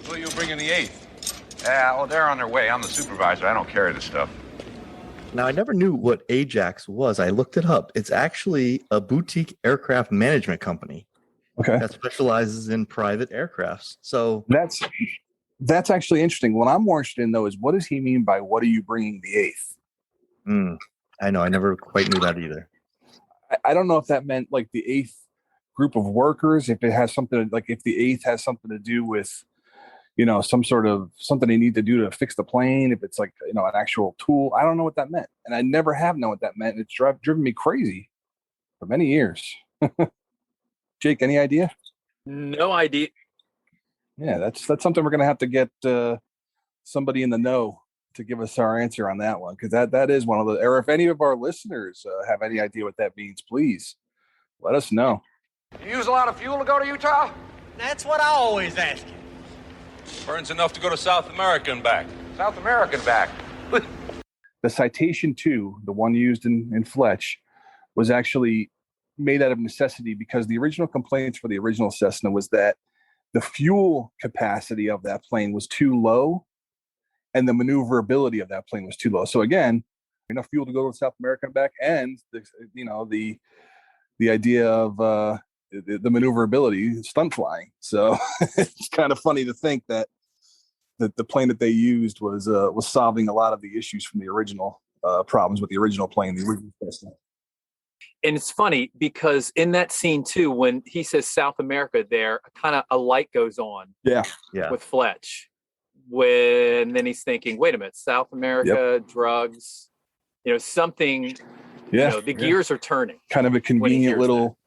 So you bringing the 8th? Yeah, well, they're on their way. I'm the supervisor. I don't carry the stuff. Now, I never knew what Ajax was. I looked it up. It's actually a boutique aircraft management company. Okay. That specializes in private aircrafts. So that's actually interesting. What I'm more interested in, though, is what does he mean by what are you bringing the 8th? I know. I never quite knew that either. I don't know if that meant like the 8th group of workers, if it has something like if the 8th has something to do with, some sort of something they need to do to fix the plane, if it's like, an actual tool. I don't know what that meant. And I never have known what that meant. It's driven me crazy for many years. Jake, any idea? No idea. Yeah, that's something we're going to have to get somebody in the know to give us our answer on that one. Because that is one of the, or if any of our listeners have any idea what that means, please let us know. You use a lot of fuel to go to Utah? That's what I always ask you. Burns enough to go to South America and back. South American back. The Citation 2, the one used in Fletch, was actually made out of necessity because the original complaints for the original Cessna was that the fuel capacity of that plane was too low and the maneuverability of that plane was too low. So again, enough fuel to go to South America and back, and the idea of the maneuverability, stunt flying. So it's kind of funny to think that the plane that they used was solving a lot of the issues from the original problems with the original plane, the original Cessna. And it's funny because in that scene too, when he says South America there, kind of a light goes on with Fletch. When then he's thinking, wait a minute, South America, drugs, something, the gears are turning. Kind of a convenient little,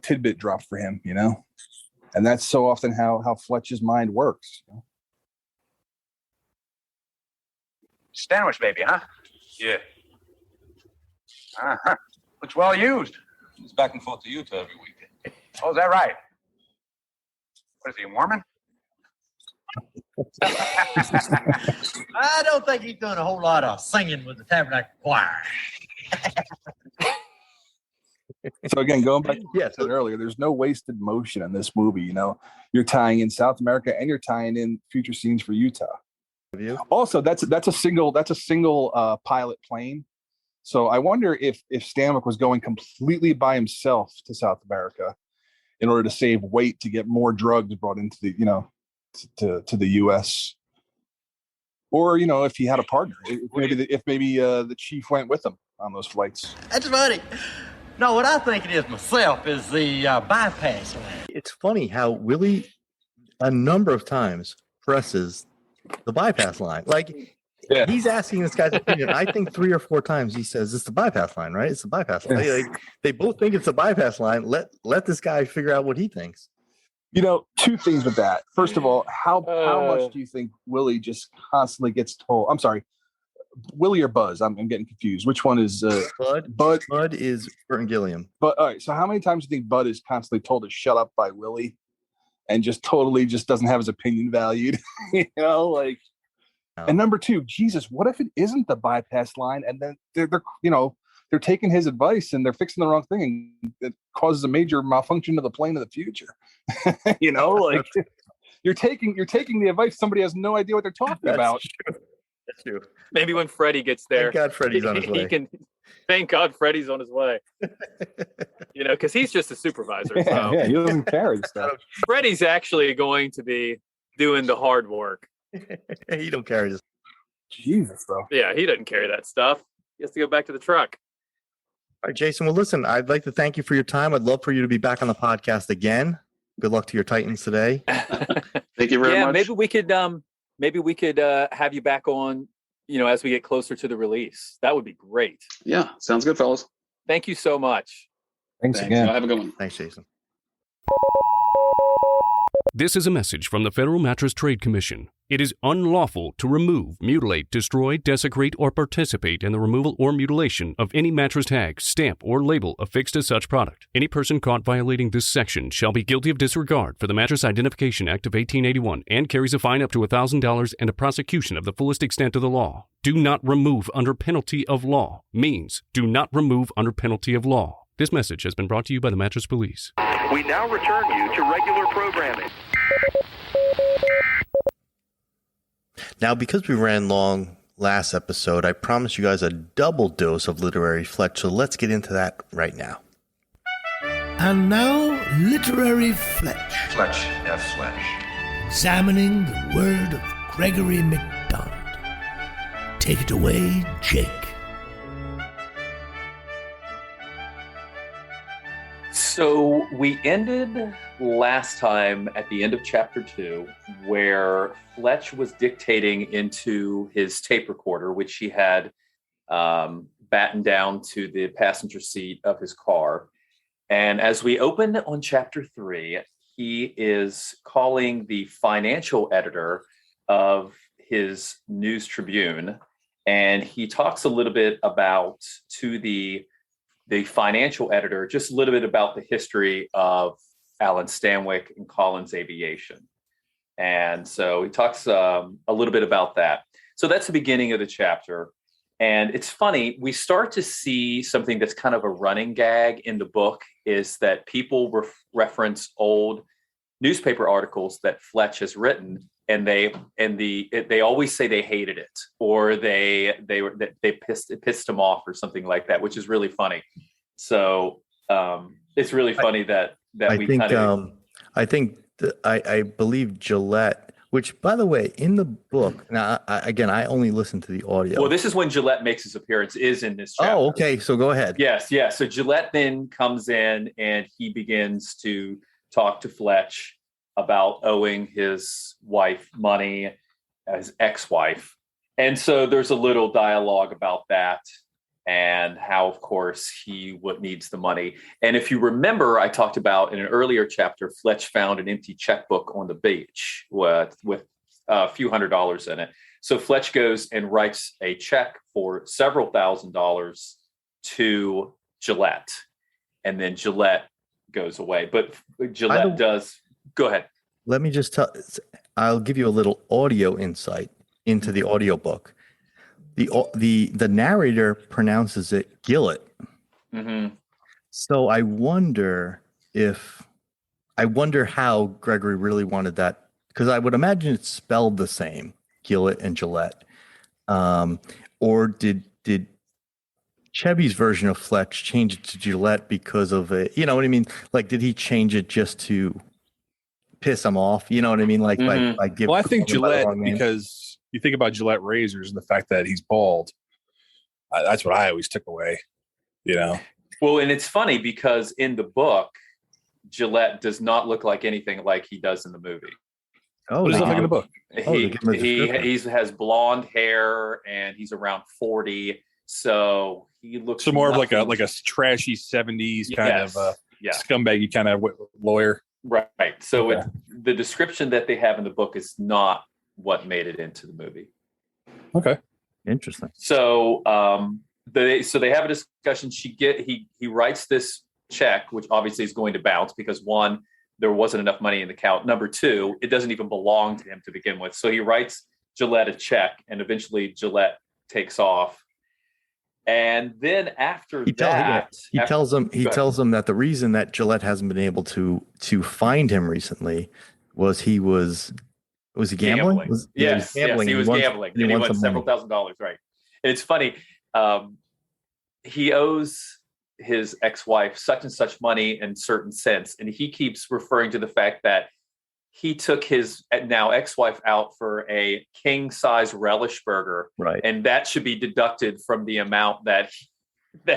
tidbit drop for him, and that's so often how Fletch's mind works. Stanwich baby, huh? Yeah. Uh-huh. Looks well used. He's back and forth to Utah every week. Oh, is that right? What is he, a Mormon? I don't think he's doing a whole lot of singing with the Tabernacle Choir. So again, going back to what I said earlier, there's no wasted motion in this movie. You're tying in South America and you're tying in future scenes for Utah. Also, that's a single pilot plane. So I wonder if Stanwyck was going completely by himself to South America in order to save weight to get more drugs brought into the to the U.S. Or if he had a partner, if maybe the chief went with him on those flights. That's funny. No, what I think it is myself is the bypass lane. It's funny how Willie a number of times presses the bypass line. He's asking this guy's opinion. I think 3 or 4 times he says, it's the bypass line, right? It's the bypass line. They both think it's a bypass line. Let this guy figure out what he thinks. 2 things with that. First of all, how much do you think Willie just constantly gets told? I'm sorry, Willie or Buzz? I'm getting confused. Which one is Bud? Bud is Burton Gilliam. But all right, so how many times do you think Bud is constantly told to shut up by Willie and just totally just doesn't have his opinion valued? And number 2, Jesus, what if it isn't the bypass line and then they're taking his advice and they're fixing the wrong thing and it causes a major malfunction of the plane in the future? You're taking the advice, somebody has no idea what they're talking about. True. That's true. Maybe when Freddie gets there, thank God Freddie's on his way. Thank God Freddie's on his way. Because he's just a supervisor. Yeah, he doesn't carry stuff. Freddie's actually going to be doing the hard work. He don't carry this. Jesus, bro. Yeah, he doesn't carry that stuff. He has to go back to the truck. All right, Jason. Well, listen, I'd like to thank you for your time. I'd love for you to be back on the podcast again. Good luck to your Titans today. Thank you very much. Maybe we could have you back on, as we get closer to the release. That would be great. Yeah, sounds good, fellas. Thank you so much. Thanks again. Have a good one. Thanks, Jason. This is a message from the Federal Mattress Trade Commission. It is unlawful to remove, mutilate, destroy, desecrate, or participate in the removal or mutilation of any mattress tag, stamp, or label affixed to such product. Any person caught violating this section shall be guilty of disregard for the Mattress Identification Act of 1881 and carries a fine up to $1,000 and a prosecution of the fullest extent of the law. Do not remove under penalty of law means do not remove under penalty of law. This message has been brought to you by the Mattress Police. We now return you to regular programming. Now, because we ran long last episode, I promised you guys a double dose of literary Fletch, so let's get into that right now. And now, Literary Fletch. Fletch F. Fletch. Examining the word of Gregory Mcdonald. Take it away, Jake. So we ended last time at the end of chapter 2, where Fletch was dictating into his tape recorder, which he had battened down to the passenger seat of his car. And as we open on chapter 3, he is calling the financial editor of his News Tribune, and he talks a little bit about to the financial editor, just a little bit about the history of Alan Stanwyck and Collins Aviation. And so he talks a little bit about that. So that's the beginning of the chapter. And it's funny, we start to see something that's kind of a running gag in the book, is that people reference old newspaper articles that Fletch has written, and they always say they hated it, or they pissed him off or something like that, which is really funny. So it's really funny that I believe Gillette, which, by the way, in the book, now I only listened to the audio. Well, this is when Gillette makes his appearance, is in this chapter. Oh, okay. So go ahead. Yes. So Gillette then comes in and he begins to talk to Fletch about owing his wife money, his ex-wife. And so there's a little dialogue about that and how, of course, he needs the money. And if you remember, I talked about in an earlier chapter, Fletch found an empty checkbook on the beach with a few $100s in it. So Fletch goes and writes a check for several $1,000s to Gillette. And then Gillette goes away. But Gillette does... Go ahead. Let me just I'll give you a little audio insight into the audiobook. The narrator pronounces it Gillett. Mm-hmm. So I wonder how Gregory really wanted that, because I would imagine it's spelled the same, Gillett and Gillette. Or did Chevy's version of Fletch change it to Gillette because of it? You know what I mean? Like, did he change it just to piss him off? You know what I mean? Like, well, I think Gillette, because you think about Gillette razors and the fact that he's bald. That's what I always took away, you know? Well, and it's funny because in the book, Gillette does not look like anything like he does in the movie. Oh, what does he look like in the book? He has blonde hair and he's around 40. So he looks more of like a trashy 70s kind of scumbaggy kind of lawyer. Right. So the description that they have in the book is not what made it into the movie. Okay. Interesting. So they have a discussion. He writes this check, which obviously is going to bounce because, one, there wasn't enough money in the account. Number two, it doesn't even belong to him to begin with. So he writes Gillette a check, and eventually Gillette takes off. And then after he tells him that the reason that Gillette hasn't been able to find him recently was he was gambling? Yes, he was gambling. And he won several $1,000s, right? And it's funny. He owes his ex-wife such and such money in certain sense, and he keeps referring to the fact that he took his now ex-wife out for a king-size relish burger, right? And that should be deducted from the amount that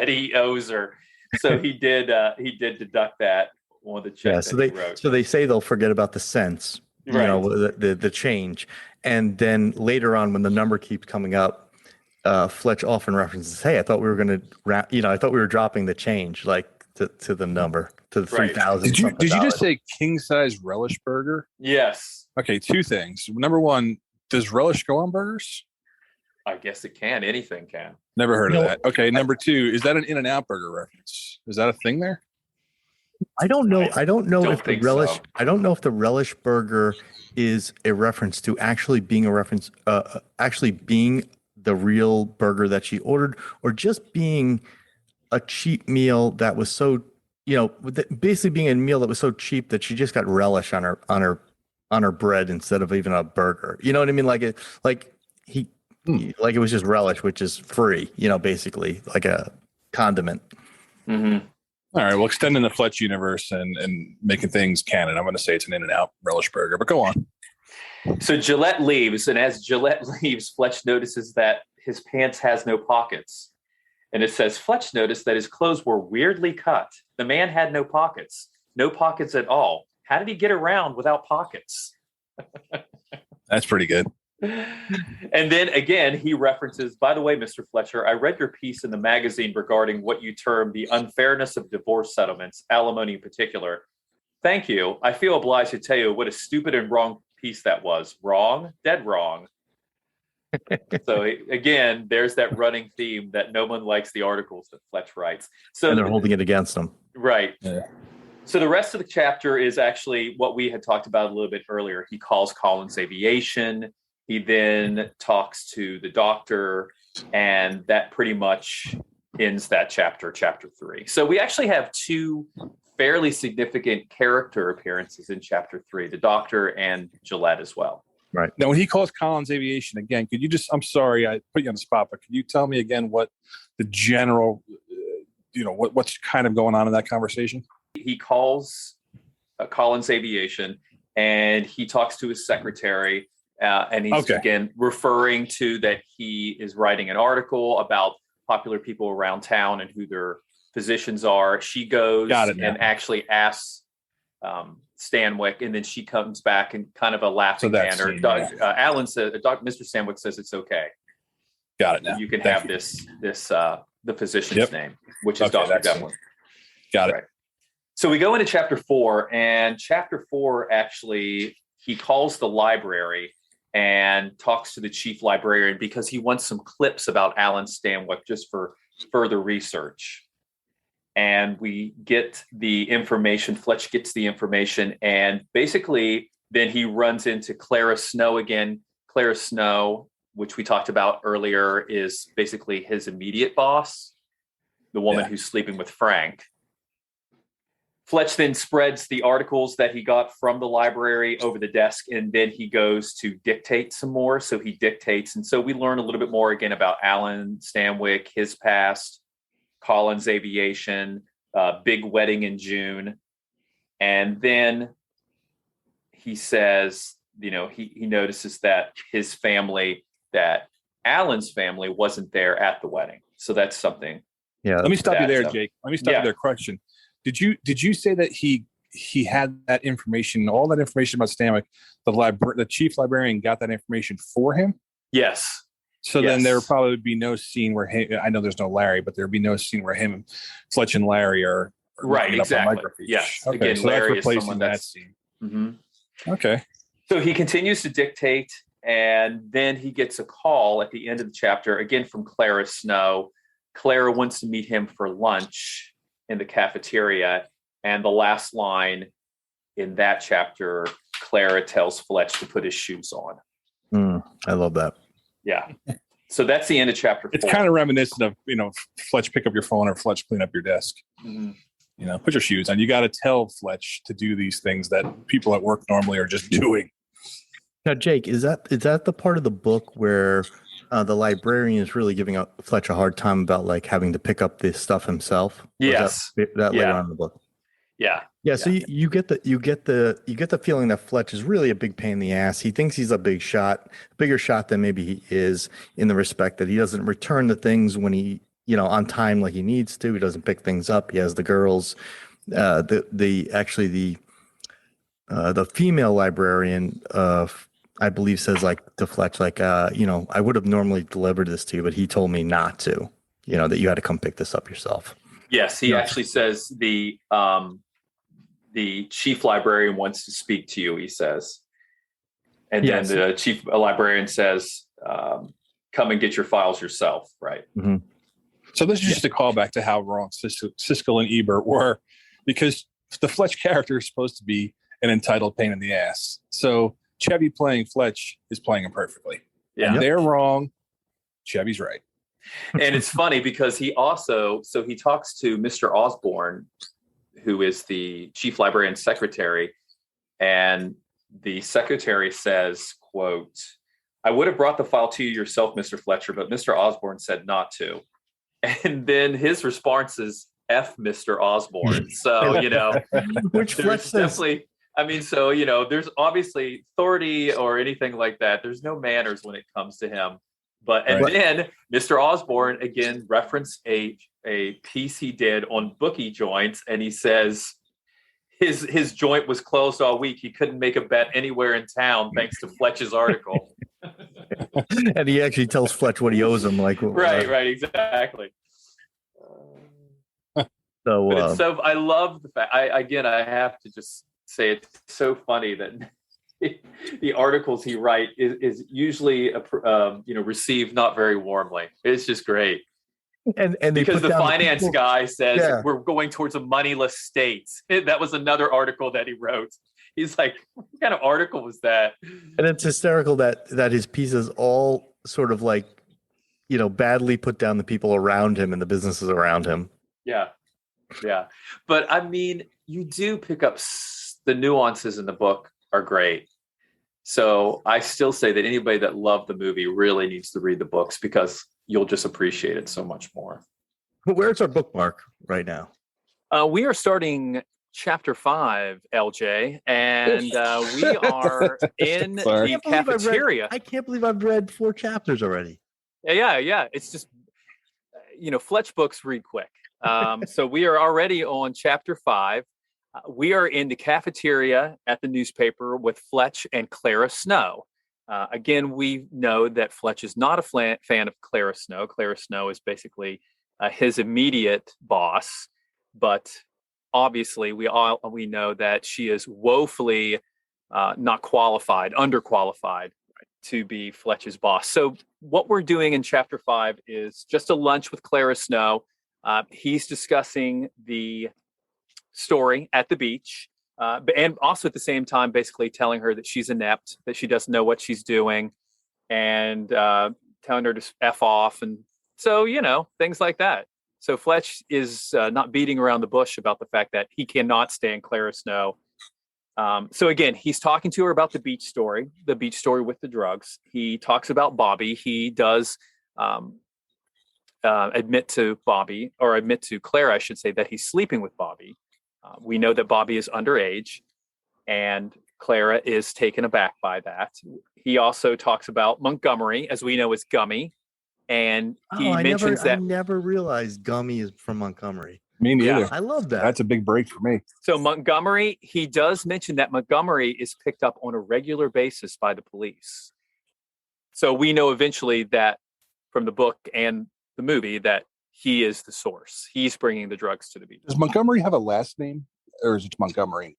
he owes her. So he did deduct that on the check. So they say they'll forget about the cents, right? You know, the change, and then later on when the number keeps coming up, Fletch often references, "Hey, I thought we were going to, I thought we were dropping the change, like to the number, to the Right. 3,000. Did you just say king size relish burger? Yes. Okay, two things. Number one, does relish go on burgers? I guess it can. Anything can. Never heard of that. Okay, number two, is that an In-N-Out burger reference? Is that a thing there? I don't know if the think relish. so. I don't know if the relish burger is a reference to actually being actually being the real burger that she ordered, or just being a cheap meal that was so, basically being a meal that was so cheap that she just got relish on her bread instead of even a burger. You know what I mean? Like it was just relish, which is free. Basically like a condiment. Mm-hmm. All right, well, extending the Fletch universe and making things canon, I'm going to say it's an In-N-Out relish burger, but go on. So Gillette leaves, and as Gillette leaves, Fletch notices that his pants has no pockets. And it says, Fletch noticed that his clothes were weirdly cut. The man had no pockets at all. How did he get around without pockets? That's pretty good. And then again, he references, by the way, Mr. Fletcher, I read your piece in the magazine regarding what you term the unfairness of divorce settlements, alimony in particular. Thank you. I feel obliged to tell you what a stupid and wrong piece that was. Wrong, dead wrong. So again, there's that running theme that no one likes the articles that Fletch writes. So And they're holding it against them. Right. Yeah. So the rest of the chapter is actually what we had talked about a little bit earlier. He calls Collins aviation. He then talks to the doctor, and that pretty much ends that chapter 3. So we actually have two fairly significant character appearances in chapter 3, the doctor and Gillette as well. Right. Now, when he calls Collins aviation again, could you just, I'm sorry, I put you on the spot, but could you tell me again what the general, what's kind of going on in that conversation? He calls Collins aviation, and he talks to his secretary. And he's again referring to that he is writing an article about popular people around town and who their physicians are. She goes and actually asks Stanwyck, and then she comes back in kind of a laughing manner. Alan says, Mr. Stanwyck says it's okay. Got it now. You can have the physician's name, which is Dr. Devlin. Got it. Right. So we go into chapter 4, and chapter 4 actually he calls the library and talks to the chief librarian because he wants some clips about Alan Stanwyck just for further research. And we get the information, Fletch gets the information, and basically then he runs into Clara Snow again. Clara Snow, which we talked about earlier, is basically his immediate boss, the woman who's sleeping with Frank. Fletch then spreads the articles that he got from the library over the desk, and then he goes to dictate some more. So he dictates. And so we learn a little bit more again about Alan Stanwyck, his past, Collins aviation, big wedding in June. And then he says, he notices that his family, that Alan's family wasn't there at the wedding. So that's something. Yeah. Let me stop you there, Jake. Let me stop you there. Question. Did you say that he had that information, all that information about Stanwyck, the chief librarian got that information for him? Yes. So then there would probably be no scene where I know there's no Larry, but there'd be no scene where Fletch and Larry are right. Exactly. Yes. Okay, again, so Larry that's is replacing someone that scene. Mm-hmm. Okay. So he continues to dictate, and then he gets a call at the end of the chapter, again from Clara Snow. Clara wants to meet him for lunch in the cafeteria, and the last line in that chapter, Clara tells Fletch to put his shoes on. I love that. Yeah. So that's the end of chapter 4. It's kind of reminiscent of, Fletch, pick up your phone, or Fletch, clean up your desk. Mm-hmm. Put your shoes on. You got to tell Fletch to do these things that people at work normally are just doing. Now, Jake, is that the part of the book where the librarian is really giving Fletch a hard time about like having to pick up this stuff himself? Yes. That later on in the book. Yeah. Yeah. So you get the feeling that Fletch is really a big pain in the ass. He thinks he's a bigger shot than maybe he is, in the respect that he doesn't return the things when he, on time like he needs to. He doesn't pick things up. He has the girls, the female librarian, I believe, says like to Fletch, like, I would have normally delivered this to you, but he told me not to, that you had to come pick this up yourself. Yes, he actually says the chief librarian wants to speak to you, he says. And then the chief librarian says, come and get your files yourself, right? Mm-hmm. So this is just a callback to how wrong Siskel and Ebert were, because the Fletch character is supposed to be an entitled pain in the ass. So Chevy playing Fletch is playing him perfectly. Yeah. And they're wrong. Chevy's right. And it's funny because he talks to Mr. Osborne, who is the chief librarian's secretary, and the secretary says, quote, "I would have brought the file to you yourself, Mr. Fletcher, but Mr. Osborne said not to." And then his response is, "F Mr. Osborne." So, which Fletch says. Definitely, there's obviously authority or anything like that. There's no manners when it comes to him. Then Mr. Osborne again referenced a piece he did on bookie joints, and he says his joint was closed all week. He couldn't make a bet anywhere in town thanks to Fletch's article. And he actually tells Fletch what he owes him. Right, exactly. So I love the fact. I have to just say it's so funny that the articles he writes is usually received not very warmly. It's just great. And because the finance guy says we're going towards a moneyless state. That was another article that he wrote. He's like, what kind of article was that? And it's hysterical that his pieces all sort of badly put down the people around him and the businesses around him. Yeah. But I mean, you do pick up the nuances in the book are great. So I still say that anybody that loved the movie really needs to read the books because you'll just appreciate it so much more. Where's our bookmark right now? We are starting chapter 5, LJ, and we are in the cafeteria. I can't believe I've read 4 chapters already. Yeah. It's just, Fletch books read quick. So we are already on chapter 5. We are in the cafeteria at the newspaper with Fletch and Clara Snow. Again, we know that Fletch is not a fan of Clara Snow. Clara Snow is basically his immediate boss, but obviously we know that she is woefully not qualified, underqualified to be Fletch's boss. So what we're doing in chapter 5 is just a lunch with Clara Snow. He's discussing the story at the beach, and also at the same time basically telling her that she's inept, that she doesn't know what she's doing, and telling her to F off, and so things like that. So Fletch is not beating around the bush about the fact that he cannot stand Clara Snow. So again, he's talking to her about the beach story with the drugs. He talks about Bobby. He does admit to Clara, I should say, that he's sleeping with Bobby. We know that Bobby is underage, and Clara is taken aback by that. He also talks about Montgomery, as we know as Gummy, and he mentions that I never realized Gummy is from Montgomery. Me neither. Yeah, I love that. That's a big break for me. So Montgomery, he does mention that Montgomery is picked up on a regular basis by the police. So we know eventually that from the book and the movie that he is the source. He's bringing the drugs to the beach. Does Montgomery have a last name, or is it Montgomery?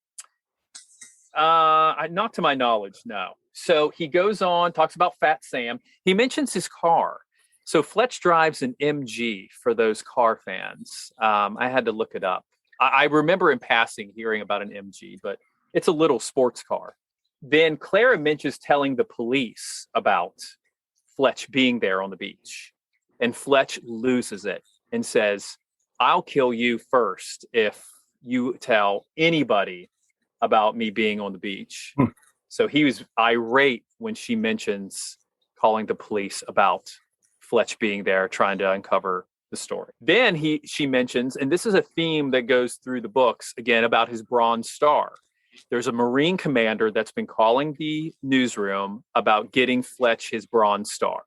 Not to my knowledge, no. So he goes on, talks about Fat Sam. He mentions his car. So Fletch drives an MG for those car fans. I had to look it up. I remember in passing hearing about an MG, but it's a little sports car. Then Clara mentions telling the police about Fletch being there on the beach. And Fletch loses it and says, "I'll kill you first if you tell anybody about me being on the beach." So he was irate when she mentions calling the police about Fletch being there, trying to uncover the story. Then she mentions, and this is a theme that goes through the books, again, about his Bronze Star. There's a Marine commander that's been calling the newsroom about getting Fletch his Bronze Star.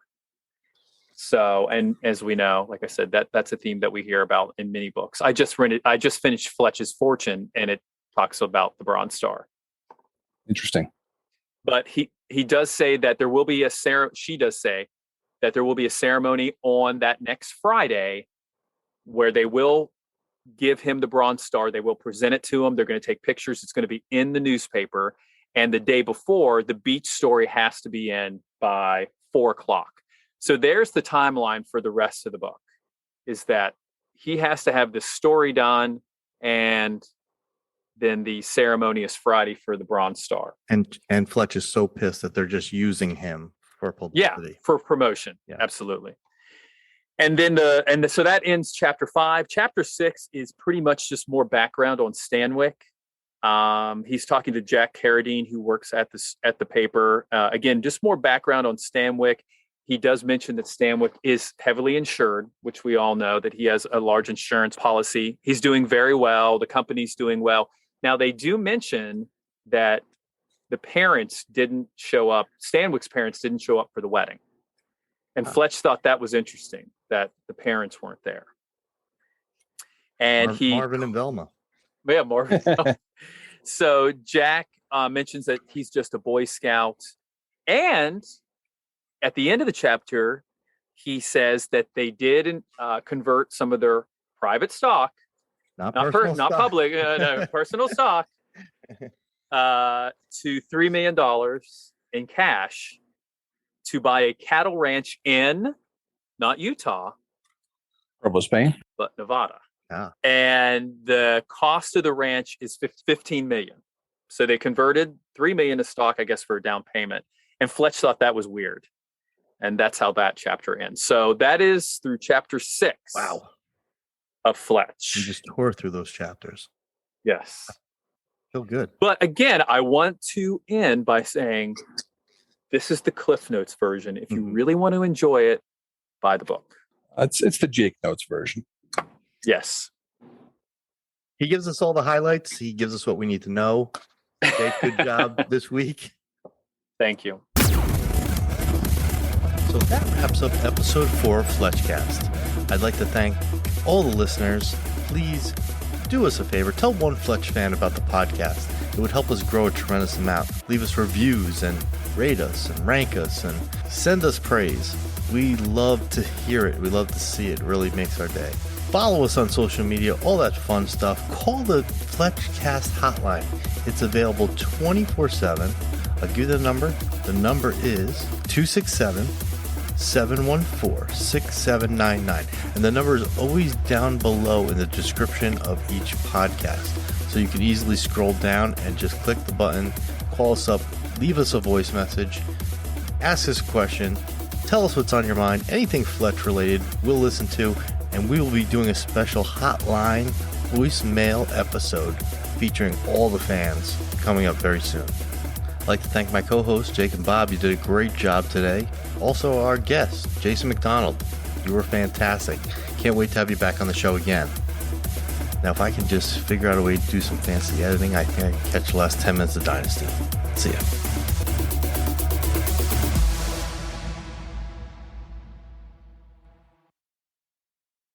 So, and as we know, like I said, that's a theme that we hear about in many books. I just finished Fletch's Fortune, and it talks about the Bronze Star. Interesting. But he does say that there will be she does say that there will be a ceremony on that next Friday where they will give him the Bronze Star. They will present it to him. They're going to take pictures. It's going to be in the newspaper. And the day before, the beach story has to be in by 4:00. So there's the timeline for the rest of the book, is that he has to have this story done, and then the ceremony is Friday for the Bronze Star. And Fletch is so pissed that they're just using him for publicity. Yeah, for promotion. Yeah. Absolutely. And then so that ends chapter 5. Chapter 6 is pretty much just more background on Stanwyck. He's talking to Jack Carradine, who works at the paper. Again, just more background on Stanwyck. He does mention that Stanwyck is heavily insured, which we all know that he has a large insurance policy. He's doing very well. The company's doing well. Now, they do mention that the parents didn't show up. Stanwyck's parents didn't show up for the wedding. And Fletch thought that was interesting, that the parents weren't there. And Marvin and Velma. Yeah, Marvin. So Jack mentions that he's just a Boy Scout. And at the end of the chapter, he says that they did convert some of their private stock, not public, no, personal stock, to $3 million in cash to buy a cattle ranch in, not Utah, Provo, Spain, but Nevada. Yeah. And the cost of the ranch is $15 million. So they converted $3 million to stock, I guess, for a down payment. And Fletch thought that was weird. And that's how that chapter ends. So that is through chapter 6. Wow. Of Fletch. You just tore through those chapters. Yes. Feel good. But again, I want to end by saying this is the Cliff Notes version. If you really want to enjoy it, buy the book. It's the Jake Notes version. Yes. He gives us all the highlights. He gives us what we need to know. Jake, good job this week. Thank you. So that wraps up episode 4 of FletchCast. I'd like to thank all the listeners. Please do us a favor. Tell one Fletch fan about the podcast. It would help us grow a tremendous amount. Leave us reviews and rate us and rank us and send us praise. We love to hear it. We love to see it. It really makes our day. Follow us on social media, all that fun stuff. Call the FletchCast hotline. It's available 24/7. I'll give you the number. The number is 267-714-6799. And the number is always down below in the description of each podcast. So you can easily scroll down and just click the button, call us up, leave us a voice message, ask us a question, tell us what's on your mind, anything Fletch related, we'll listen to, and we will be doing a special hotline voicemail episode featuring all the fans coming up very soon. I'd like to thank my co-hosts, Jake and Bob. You did a great job today. Also, our guest, Jason McDonald. You were fantastic. Can't wait to have you back on the show again. Now, if I can just figure out a way to do some fancy editing, I think I can catch the last 10 minutes of Dynasty. See ya.